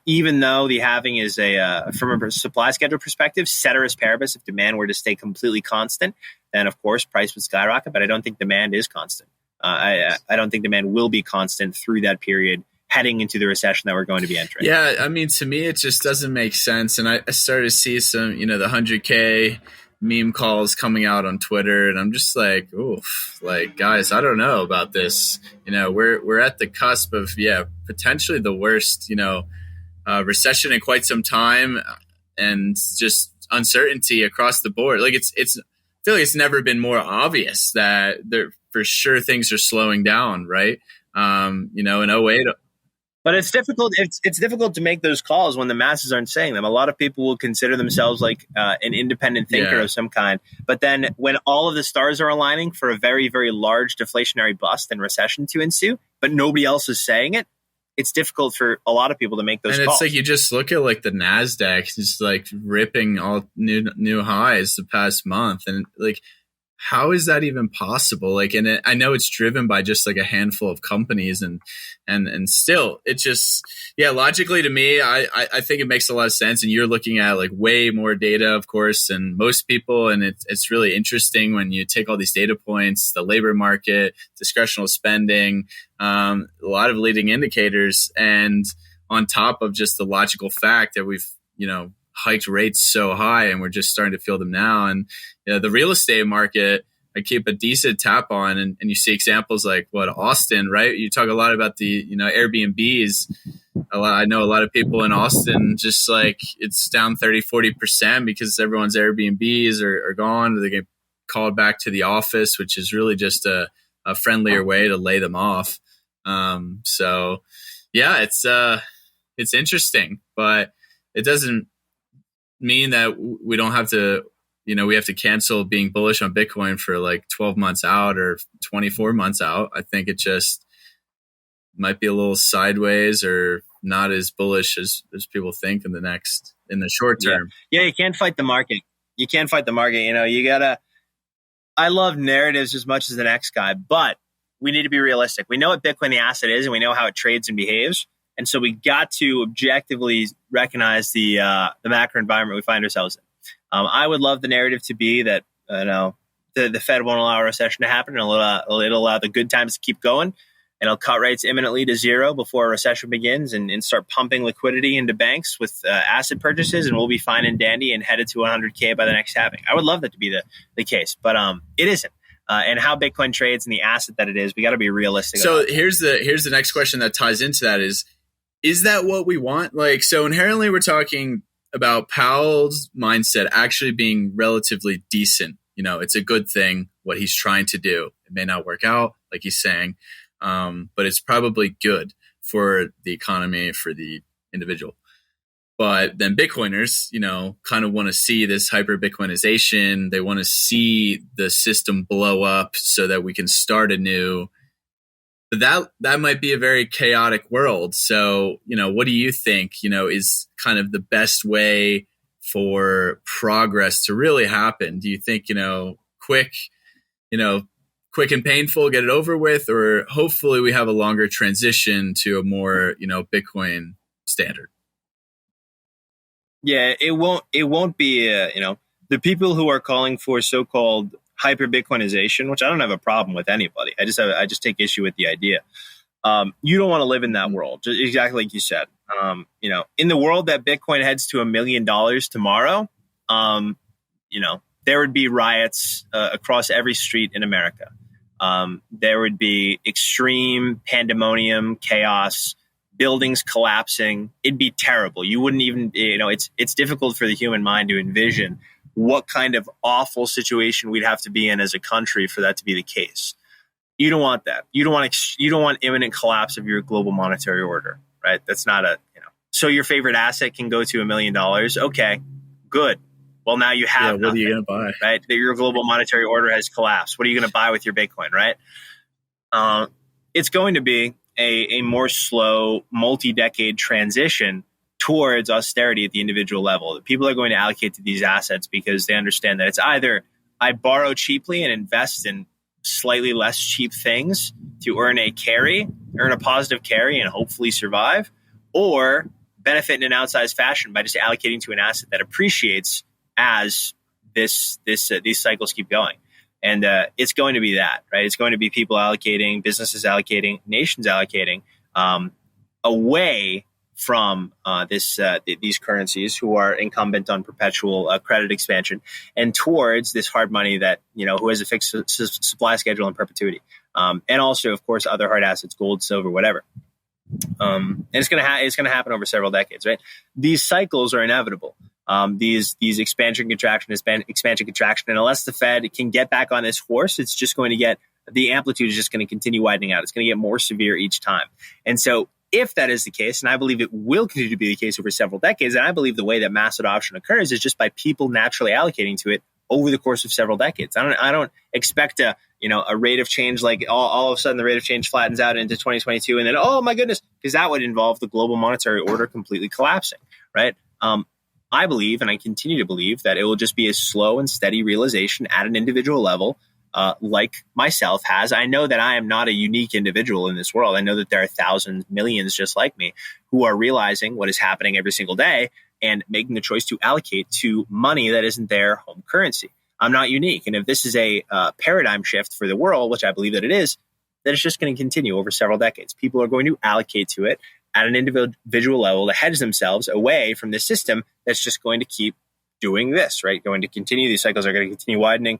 even though the halving is from a supply schedule perspective, ceteris paribus, if demand were to stay completely constant, then, of course, price would skyrocket. But I don't think demand is constant. I don't think demand will be constant through that period heading into the recession that we're going to be entering. Yeah, I mean, to me, it just doesn't make sense. And I started to see some, the 100K meme calls coming out on Twitter, and I'm just like, oof, like, guys, I don't know about this. We're at the cusp of, potentially the worst, recession in quite some time, and just uncertainty across the board. Like I feel like it's never been more obvious that for sure things are slowing down, right? In 08. But it's difficult. It's difficult to make those calls when the masses aren't saying them. A lot of people will consider themselves like an independent thinker of some kind. But then when all of the stars are aligning for a very, very large deflationary bust and recession to ensue, but nobody else is saying it, it's difficult for a lot of people to make those calls. And it's like you just look at like the NASDAQ, just like ripping all new highs the past month. And like, how is that even possible? Like, and I know it's driven by just like a handful of companies, and still, it just, logically to me, I think it makes a lot of sense. And you're looking at like way more data, of course, than most people, and it's really interesting when you take all these data points, the labor market, discretionary spending, a lot of leading indicators, and on top of just the logical fact that we've hiked rates so high, and we're just starting to feel them now. And the real estate market, I keep a decent tap on, and you see examples like Austin, right? You talk a lot about the Airbnbs. I know a lot of people in Austin, just like it's down 30-40% because everyone's Airbnbs are gone, or they get called back to the office, which is really just a friendlier way to lay them off. So it's interesting, but it doesn't mean that we don't have to, we have to cancel being bullish on Bitcoin for like 12 months out or 24 months out. I think it just, might be a little sideways or not as bullish as people think in the short term. Yeah, you can't fight the market. You can't fight the market. You gotta. I love narratives as much as the next guy, but we need to be realistic. We know what Bitcoin the asset is, and we know how it trades and behaves, and so we got to objectively recognize the macro environment we find ourselves in. I would love the narrative to be that the Fed won't allow a recession to happen, and it'll allow the good times to keep going, and it'll cut rates imminently to zero before a recession begins, and start pumping liquidity into banks with asset purchases, and we'll be fine and dandy and headed to 100K by the next halving. I would love that to be the case, but it isn't. And how Bitcoin trades and the asset that it is, we got to be realistic. So here's the next question that ties into that is that what we want? Like, so inherently we're talking about Powell's mindset actually being relatively decent. It's a good thing what he's trying to do. It may not work out, like he's saying, but it's probably good for the economy, for the individual. But then Bitcoiners, kind of want to see this hyper Bitcoinization. They want to see the system blow up so that we can start anew. But that might be a very chaotic world. So, what do you think, is kind of the best way for progress to really happen? Do you think, quick and painful, get it over with, or hopefully we have a longer transition to a more, Bitcoin standard? Yeah, it won't be, the people who are calling for so-called hyper Bitcoinization, which I don't have a problem with anybody. I just take issue with the idea. You don't want to live in that world, exactly like you said. In the world that Bitcoin heads to $1 million tomorrow, there would be riots across every street in America. There would be extreme pandemonium, chaos, buildings collapsing. It'd be terrible. You wouldn't even, it's difficult for the human mind to envision what kind of awful situation we'd have to be in as a country for that to be the case. You don't want that. You don't want imminent collapse of your global monetary order, right? That's not so your favorite asset can go to $1 million. Okay, good. Well, now you have what are you going to buy? Right? Your global monetary order has collapsed. What are you going to buy with your Bitcoin, right? It's going to be a more slow, multi-decade transition towards austerity at the individual level. People are going to allocate to these assets because they understand that it's either I borrow cheaply and invest in slightly less cheap things to earn a positive carry and hopefully survive, or benefit in an outsized fashion by just allocating to an asset that appreciates as these cycles keep going. And it's going to be that, right? It's going to be people allocating, businesses allocating, nations allocating away from these currencies who are incumbent on perpetual credit expansion and towards this hard money that, who has a fixed supply schedule in perpetuity. And also, of course, other hard assets, gold, silver, whatever. And it's going to happen over several decades, right? These cycles are inevitable. These expansion, contraction, and unless the Fed can get back on this horse, it's just going to get, the amplitude is just going to continue widening out. It's going to get more severe each time. And so if that is the case, and I believe it will continue to be the case over several decades, and I believe the way that mass adoption occurs is just by people naturally allocating to it over the course of several decades. I don't expect a rate of change, like all of a sudden the rate of change flattens out into 2022 and then, oh my goodness, because that would involve the global monetary order completely collapsing, right? I believe, and I continue to believe, that it will just be a slow and steady realization at an individual level, like myself has. I know that I am not a unique individual in this world. I know that there are thousands, millions just like me who are realizing what is happening every single day and making the choice to allocate to money that isn't their home currency. I'm not unique. And if this is a paradigm shift for the world, which I believe that it is, then it's just going to continue over several decades. People are going to allocate to it at an individual level to hedge themselves away from this system that's just going to keep doing this, right? Going to continue. These cycles are going to continue widening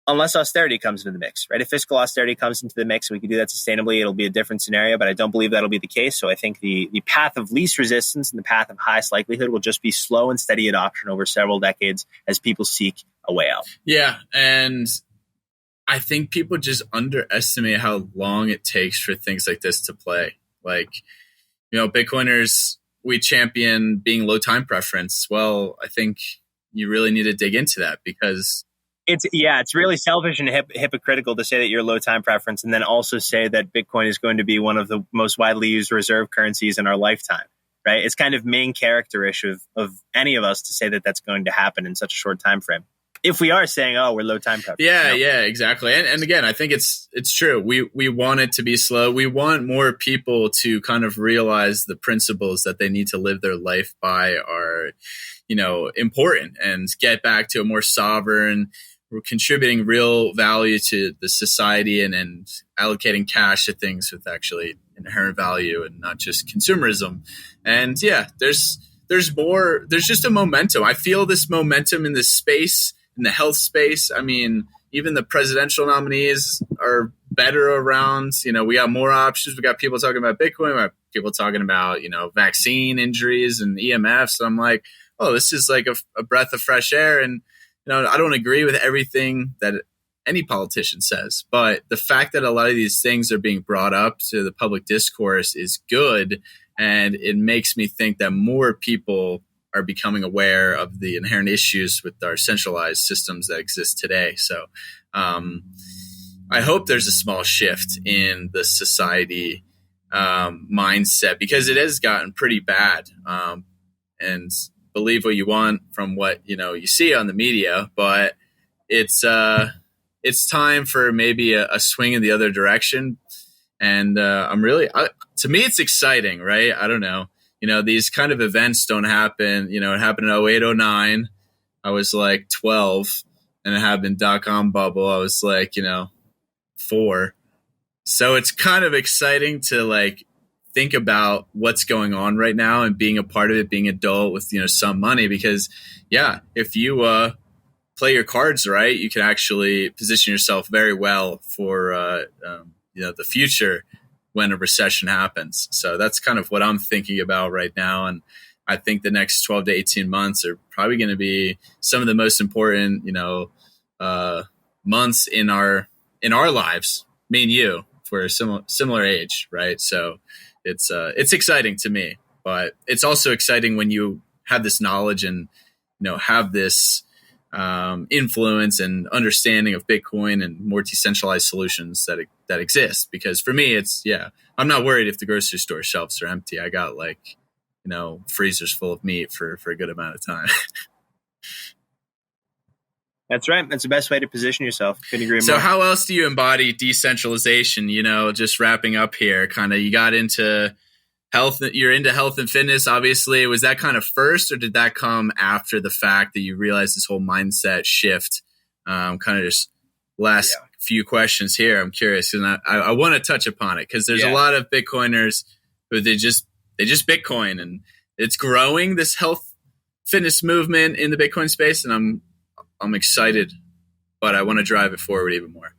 unless austerity comes into the mix, right? If fiscal austerity comes into the mix and we can do that sustainably, it'll be a different scenario, but I don't believe that'll be the case. So I think the path of least resistance and the path of highest likelihood will just be slow and steady adoption over several decades as people seek a way out. Yeah, and I think people just underestimate how long it takes for things like this to play. Like, Bitcoiners, we champion being low time preference. Well, I think you really need to dig into that because it's really selfish and hypocritical to say that you're low time preference and then also say that Bitcoin is going to be one of the most widely used reserve currencies in our lifetime, right? It's kind of main character-ish of any of us to say that that's going to happen in such a short time frame. If we are saying, oh, we're low time preference. Yeah, exactly. And again, I think it's true. We want it to be slow. We want more people to kind of realize the principles that they need to live their life by are, important, and get back to a more sovereign, contributing real value to the society and allocating cash to things with actually inherent value and not just consumerism. And yeah, there's just a momentum. I feel this momentum in this space, in the health space. I mean, even the presidential nominees are better around. We got more options. We got people talking about Bitcoin. We got people talking about, vaccine injuries and EMFs. So I'm like, oh, this is like a breath of fresh air. And, I don't agree with everything that any politician says, but the fact that a lot of these things are being brought up to the public discourse is good. And it makes me think that more people are becoming aware of the inherent issues with our centralized systems that exist today. So I hope there's a small shift in the society mindset, because it has gotten pretty bad. And believe what you want from what you see on the media, but it's time for maybe a swing in the other direction. And to me, it's exciting, right? I don't know. These kind of events don't happen. It happened in 08, 09. I was like 12, and it happened .com bubble. I was like, 4. So it's kind of exciting to think about what's going on right now and being a part of it, being adult with, some money, because if you play your cards right, you can actually position yourself very well for, the future when a recession happens. So that's kind of what I'm thinking about right now. And I think the next 12 to 18 months are probably going to be some of the most important, months in our lives, me and you, for a similar age. Right. So it's exciting to me, but it's also exciting when you have this knowledge and, have this influence and understanding of Bitcoin and more decentralized solutions that exist. Because for me, I'm not worried if the grocery store shelves are empty. I got freezers full of meat for a good amount of time. That's right. That's the best way to position yourself. Couldn't agree more. So how else do you embody decentralization? Just wrapping up here, kind of, you got into health. You're into health and fitness, obviously. Was that kind of first, or did that come after the fact that you realized this whole mindset shift? Kind of just last few questions here. I'm curious, and I want to touch upon it, because there's a lot of Bitcoiners who they just Bitcoin, and it's growing, this health fitness movement in the Bitcoin space, and I'm excited, but I want to drive it forward even more.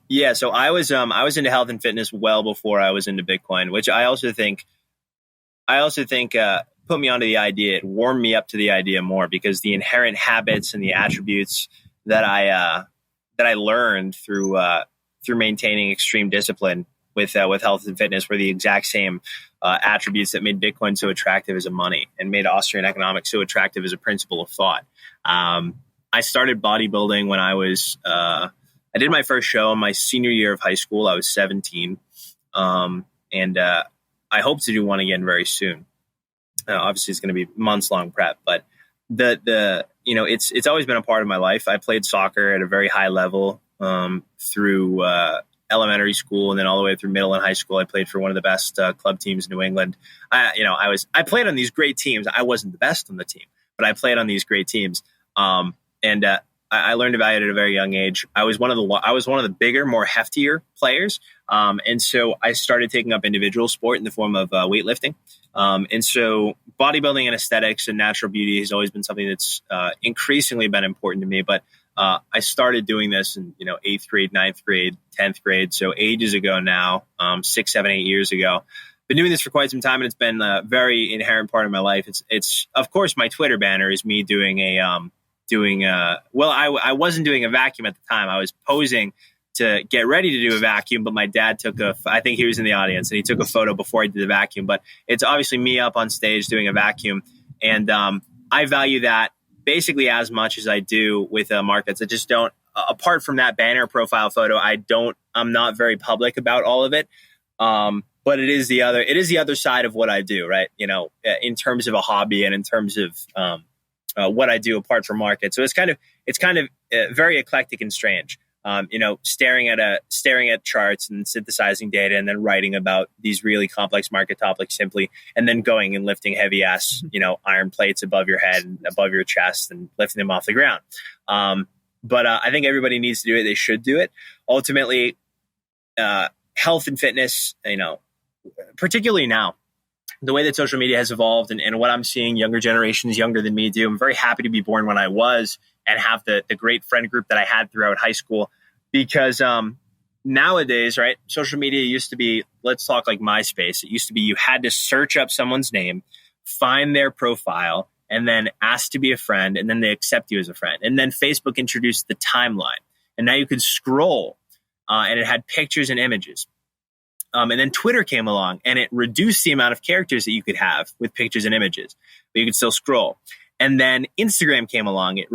Yeah, so I was into health and fitness well before I was into Bitcoin, which I also think put me onto the idea. It warmed me up to the idea more, because the inherent habits and the attributes that I learned through maintaining extreme discipline with health and fitness were the exact same attributes that made Bitcoin so attractive as a money and made Austrian economics so attractive as a principle of thought. I started bodybuilding when I did my first show in my senior year of high school. I was 17. And I hope to do one again very soon. Obviously it's going to be months long prep, but it's always been a part of my life. I played soccer at a very high level, through, elementary school, and then all the way through middle and high school. I played for one of the best club teams in New England. I played on these great teams. I wasn't the best on the team, but I played on these great teams. I learned about it at a very young age. I was one of the bigger, more heftier players. And so I started taking up individual sport in the form of weightlifting. And so bodybuilding and aesthetics and natural beauty has always been something that's increasingly been important to me. But I started doing this in 8th grade, 9th grade, 10th grade. So ages ago now, 6, 7, 8 years ago. Been doing this for quite some time, and it's been a very inherent part of my life. It's of course my Twitter banner is me doing I wasn't doing a vacuum at the time. I was posing to get ready to do a vacuum, but my dad I think he was in the audience, and he took a photo before I did the vacuum. But it's obviously me up on stage doing a vacuum, and I value that basically as much as I do with markets. I just don't, apart from that banner profile photo, I'm not very public about all of it. But it is the other side of what I do, right? In terms of a hobby and in terms of what I do apart from markets. So it's kind of very eclectic and strange. Staring at charts and synthesizing data and then writing about these really complex market topics simply, and then going and lifting heavy ass, iron plates above your head and above your chest and lifting them off the ground. But I think everybody needs to do it. They should do it. Ultimately, health and fitness, particularly now, the way that social media has evolved and what I'm seeing younger generations younger than me do. I'm very happy to be born when I was and have the great friend group that I had throughout high school, because nowadays, right, social media used to be, let's talk like MySpace. It used to be you had to search up someone's name, find their profile, and then ask to be a friend, and then they accept you as a friend. And then Facebook introduced the timeline, and now you could scroll, and it had pictures and images. And then Twitter came along, and it reduced the amount of characters that you could have with pictures and images, but you could still scroll. And then Instagram came along. It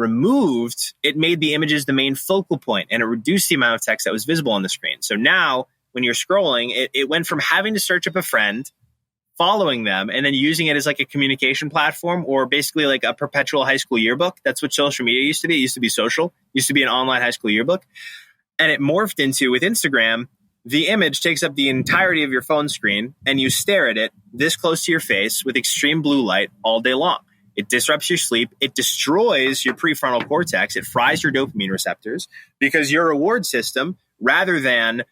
made the images the main focal point, and it reduced the amount of text that was visible on the screen. So now when you're scrolling, it went from having to search up a friend, following them, and then using it as like a communication platform, or basically like a perpetual high school yearbook. That's what social media used to be. It used to be social. It used to be an online high school yearbook. And it morphed into, with Instagram, the image takes up the entirety of your phone screen, and you stare at it this close to your face with extreme blue light all day long. It disrupts your sleep. It destroys your prefrontal cortex. It fries your dopamine receptors, because your reward system, rather than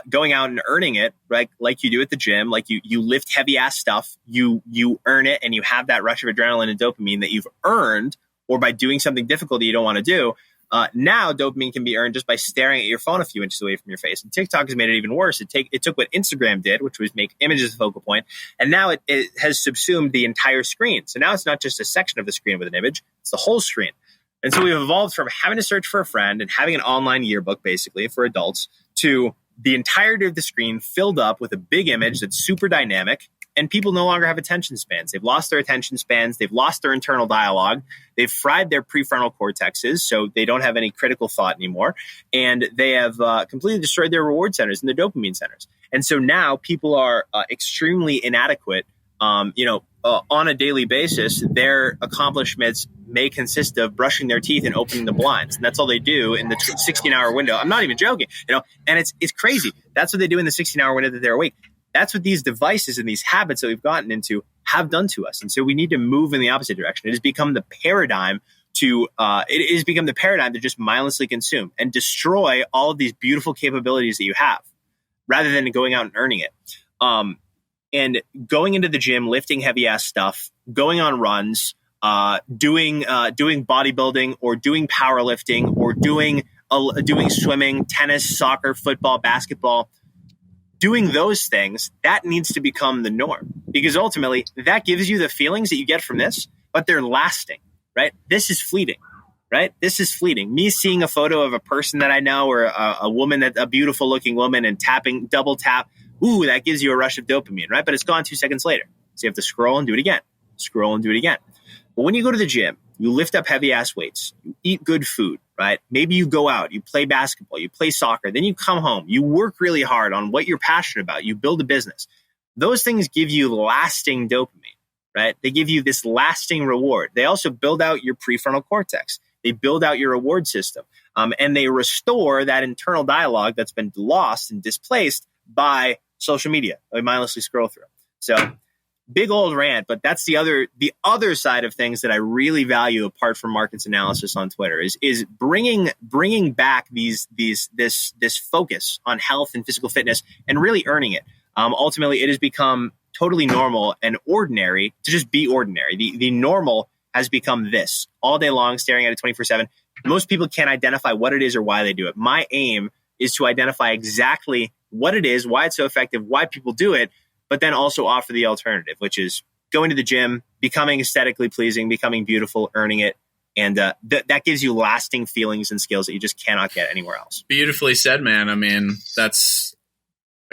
going out and earning it, right, like you do at the gym, like you lift heavy ass stuff, you earn it, and you have that rush of adrenaline and dopamine that you've earned, or by doing something difficult that you don't want to do. Now dopamine can be earned just by staring at your phone a few inches away from your face. And TikTok has made it even worse. It took what Instagram did, which was make images the focal point, and now it has subsumed the entire screen. So now it's not just a section of the screen with an image, it's the whole screen. And so we've evolved from having to search for a friend and having an online yearbook, basically, for adults, to the entirety of the screen filled up with a big image that's super dynamic. And people no longer have attention spans. They've lost their attention spans. They've lost their internal dialogue. They've fried their prefrontal cortexes, so they don't have any critical thought anymore. And they have completely destroyed their reward centers and their dopamine centers. And so now people are extremely inadequate. On a daily basis, their accomplishments may consist of brushing their teeth and opening the blinds. And that's all they do in the 16-hour window. I'm not even joking, and it's crazy. That's what they do in the 16-hour window that they're awake. That's what these devices and these habits that we've gotten into have done to us. And so we need to move in the opposite direction. It has become the paradigm to just mindlessly consume and destroy all of these beautiful capabilities that you have, rather than going out and earning it. And going into the gym, lifting heavy ass stuff, going on runs, doing bodybuilding, or doing powerlifting, or doing swimming, tennis, soccer, football, basketball. Doing those things, that needs to become the norm, because ultimately that gives you the feelings that you get from this, but they're lasting, right? This is fleeting, right? This is fleeting. Me seeing a photo of a person that I know, or a beautiful looking woman, and double tap, ooh, that gives you a rush of dopamine, right? But it's gone 2 seconds later. So you have to scroll and do it again, scroll and do it again. But when you go to the gym, you lift up heavy ass weights, you eat good food, right? Maybe you go out, you play basketball, you play soccer, then you come home, you work really hard on what you're passionate about, you build a business. Those things give you lasting dopamine, right? They give you this lasting reward. They also build out your prefrontal cortex. They build out your reward system, and they restore that internal dialogue that's been lost and displaced by social media. I mindlessly scroll through. So big old rant, but that's the other side of things that I really value apart from markets analysis on Twitter is bringing back this focus on health and physical fitness and really earning it. Ultimately, it has become totally normal and ordinary to just be ordinary. The normal has become this all day long, staring at it 24/7. Most people can't identify what it is or why they do it. My aim is to identify exactly what it is, why it's so effective, why people do it, but then also offer the alternative, which is going to the gym, becoming aesthetically pleasing, becoming beautiful, earning it. And that gives you lasting feelings and skills that you just cannot get anywhere else. Beautifully said, man. I mean, I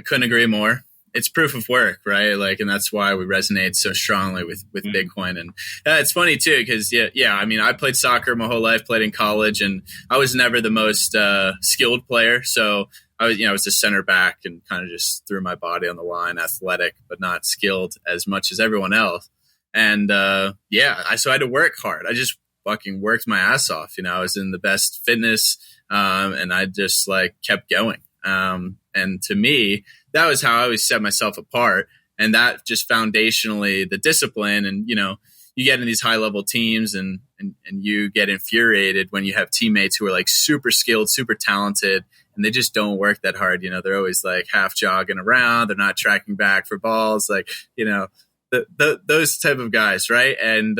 couldn't agree more. it's proof of work, right? Like, and that's why we resonate so strongly with Bitcoin. And it's funny too, because I mean, I played soccer my whole life, played in college, and I was never the most skilled player. So I was a center back and kind of just threw my body on the line, athletic, but not skilled as much as everyone else. And so I had to work hard. I just fucking worked my ass off. I was in the best fitness, and I just like kept going. And to me, that was how I always set myself apart. And that just foundationally the discipline. And, you get in these high level teams and you get infuriated when you have teammates who are like super skilled, super talented, and they just don't work that hard. They're always like half jogging around. They're not tracking back for balls. Like, those type of guys. Right. And,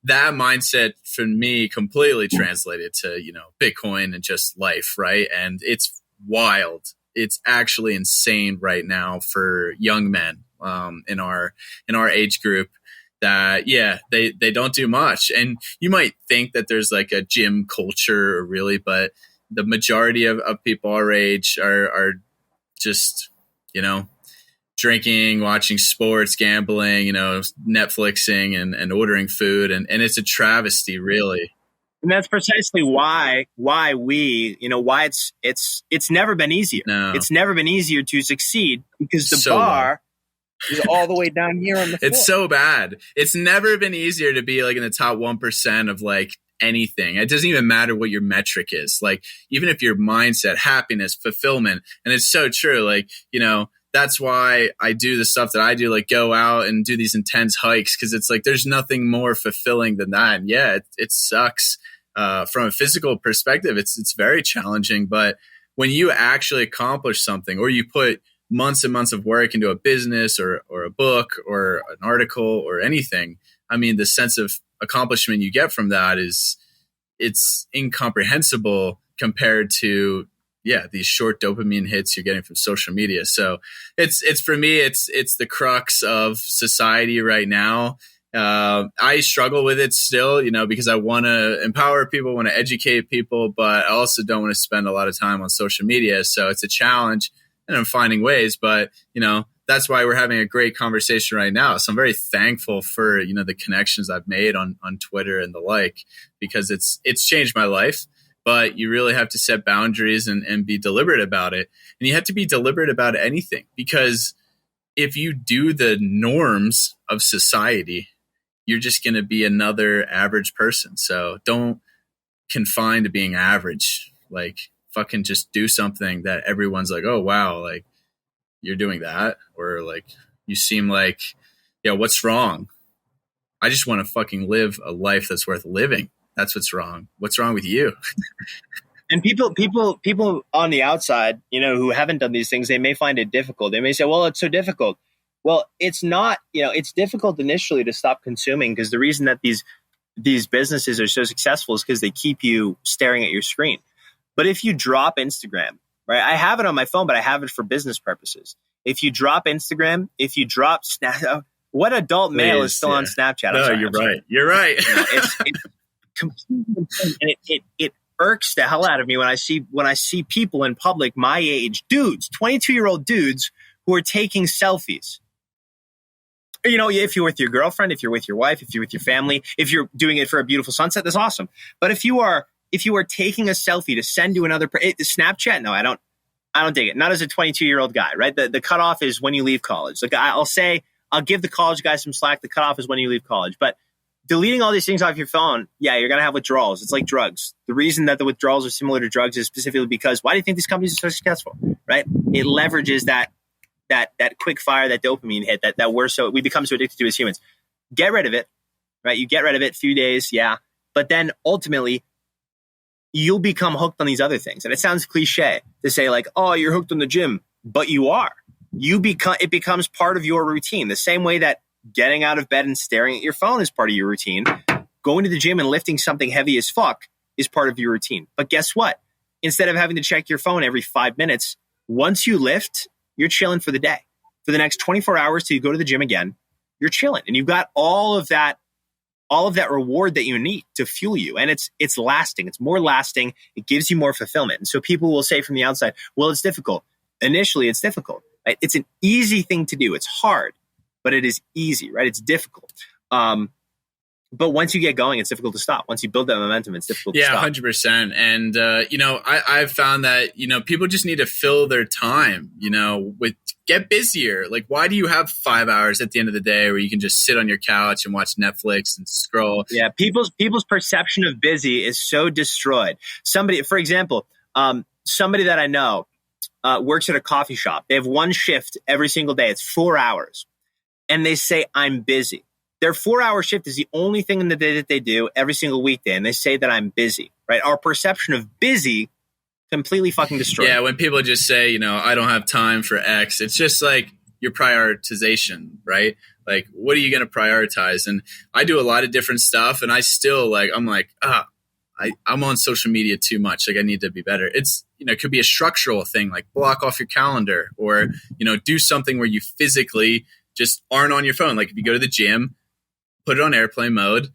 that mindset for me completely translated to, Bitcoin and just life. Right. And it's wild. It's actually insane right now for young men in our age group that they don't do much. And you might think that there's like a gym culture really, but the majority of people our age are just drinking, watching sports, gambling, Netflixing and ordering food, and it's a travesty really. And that's precisely why we, why it's never been easier. No. It's never been easier to succeed because the bar is all the way down here on the floor. It's so bad. It's never been easier to be like in the top 1% of like anything. It doesn't even matter what your metric is. Like, even if your mindset, happiness, fulfillment, and it's so true. Like, that's why I do the stuff that I do, like go out and do these intense hikes. Cause it's like, there's nothing more fulfilling than that. And it sucks. From a physical perspective, it's very challenging. But when you actually accomplish something, or you put months and months of work into a business or a book or an article or anything, I mean, the sense of accomplishment you get from that it's incomprehensible compared to these short dopamine hits you're getting from social media. So it's for me, it's the crux of society right now. I struggle with it still, because I want to empower people, want to educate people, but I also don't want to spend a lot of time on social media. So it's a challenge, and I'm finding ways, but that's why we're having a great conversation right now. So I'm very thankful for, the connections I've made on Twitter and the like, because it's changed my life. But you really have to set boundaries and be deliberate about it. And you have to be deliberate about anything, because if you do the norms of society, you're just going to be another average person. So don't confine to being average. Like, fucking just do something that everyone's like, oh, wow, like you're doing that. Or like, you seem like, what's wrong? I just want to fucking live a life that's worth living. That's what's wrong. What's wrong with you? And people on the outside, who haven't done these things, they may find it difficult. They may say, well, it's so difficult. Well, it's not, it's difficult initially to stop consuming, because the reason that these businesses are so successful is because they keep you staring at your screen. But if you drop Instagram, right? I have it on my phone, but I have it for business purposes. If you drop Instagram, if you drop Snap, what adult male is still on Snapchat? No, you're right. You're right. It's completely, and it irks the hell out of me when I see people in public my age, dudes, 22-year-old dudes, who are taking selfies. If you're with your girlfriend, if you're with your wife, if you're with your family, if you're doing it for a beautiful sunset, that's awesome. But if you are taking a selfie to send to another Snapchat, no, I don't dig it. Not as a 22-year-old guy, right? The cutoff is when you leave college. Like, I'll give the college guys some slack. The cutoff is when you leave college. But deleting all these things off your phone, you're going to have withdrawals. It's like drugs. The reason that the withdrawals are similar to drugs is specifically because, why do you think these companies are so successful, right? It leverages that quick fire, that dopamine hit that we become so addicted to as humans. Get rid of it, right? You get rid of it, few days, but then ultimately you'll become hooked on these other things. And it sounds cliche to say like, oh, you're hooked on the gym, but you are. It becomes part of your routine. The same way that getting out of bed and staring at your phone is part of your routine. Going to the gym and lifting something heavy as fuck is part of your routine. But guess what? Instead of having to check your phone every 5 minutes, once you lift, you're chilling for the day. For the next 24 hours till you go to the gym again, you're chilling. And you've got all of that reward that you need to fuel you. And it's lasting. It's more lasting. It gives you more fulfillment. And so people will say from the outside, well, it's difficult. Initially, it's difficult. right? It's an easy thing to do. It's hard, but it is easy, right? It's difficult. But once you get going, it's difficult to stop. Once you build that momentum, it's difficult to stop. 100%. And, I've found that, people just need to fill their time, get busier. Like, why do you have 5 hours at the end of the day where you can just sit on your couch and watch Netflix and scroll? Yeah. People's perception of busy is so destroyed. For example, somebody that I know works at a coffee shop. They have one shift every single day. It's 4 hours. And they say, I'm busy. Their 4-hour shift is the only thing in the day that they do every single weekday. And they say that I'm busy, right? Our perception of busy completely fucking destroyed. Yeah, when people just say, I don't have time for X, it's just like your prioritization, right? Like, what are you going to prioritize? And I do a lot of different stuff, and I still I'm on social media too much. Like, I need to be better. It's, it could be a structural thing, like block off your calendar, or, do something where you physically just aren't on your phone. Like, if you go to the gym, put it on airplane mode.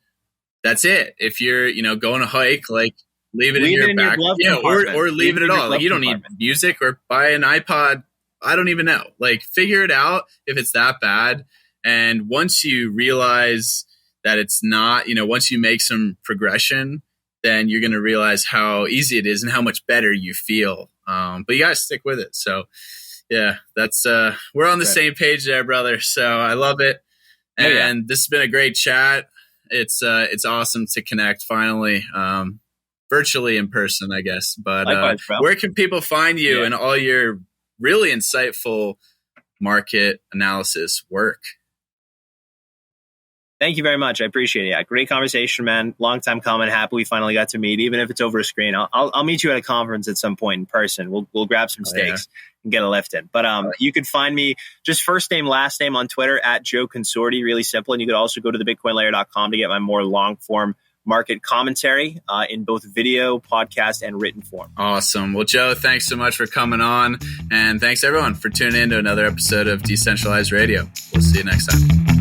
That's it. If you're, going to hike, like, leave it in your back. Or leave it at all. Like, you don't need music or buy an iPod. I don't even know. Like, figure it out if it's that bad. And once you realize that it's not, once you make some progression, then you're going to realize how easy it is and how much better you feel. But you got to stick with it. So yeah, that's, we're on the same page there, brother. So I love it. And this has been a great chat. It's awesome to connect finally, virtually in person, I guess. But likewise, where can people find you and all your really insightful market analysis work? Thank you very much. I appreciate it. Yeah, great conversation, man. Long time coming. Happy we finally got to meet, even if it's over a screen. I'll meet you at a conference at some point in person. We'll grab some steaks and get a lift in. But you could find me just first name, last name on Twitter at Joe Consorti. Really simple. And you could also go to thebitcoinlayer.com to get my more long form market commentary in both video, podcast, and written form. Awesome. Well, Joe, thanks so much for coming on. And thanks everyone for tuning in to another episode of Decentralized Radio. We'll see you next time.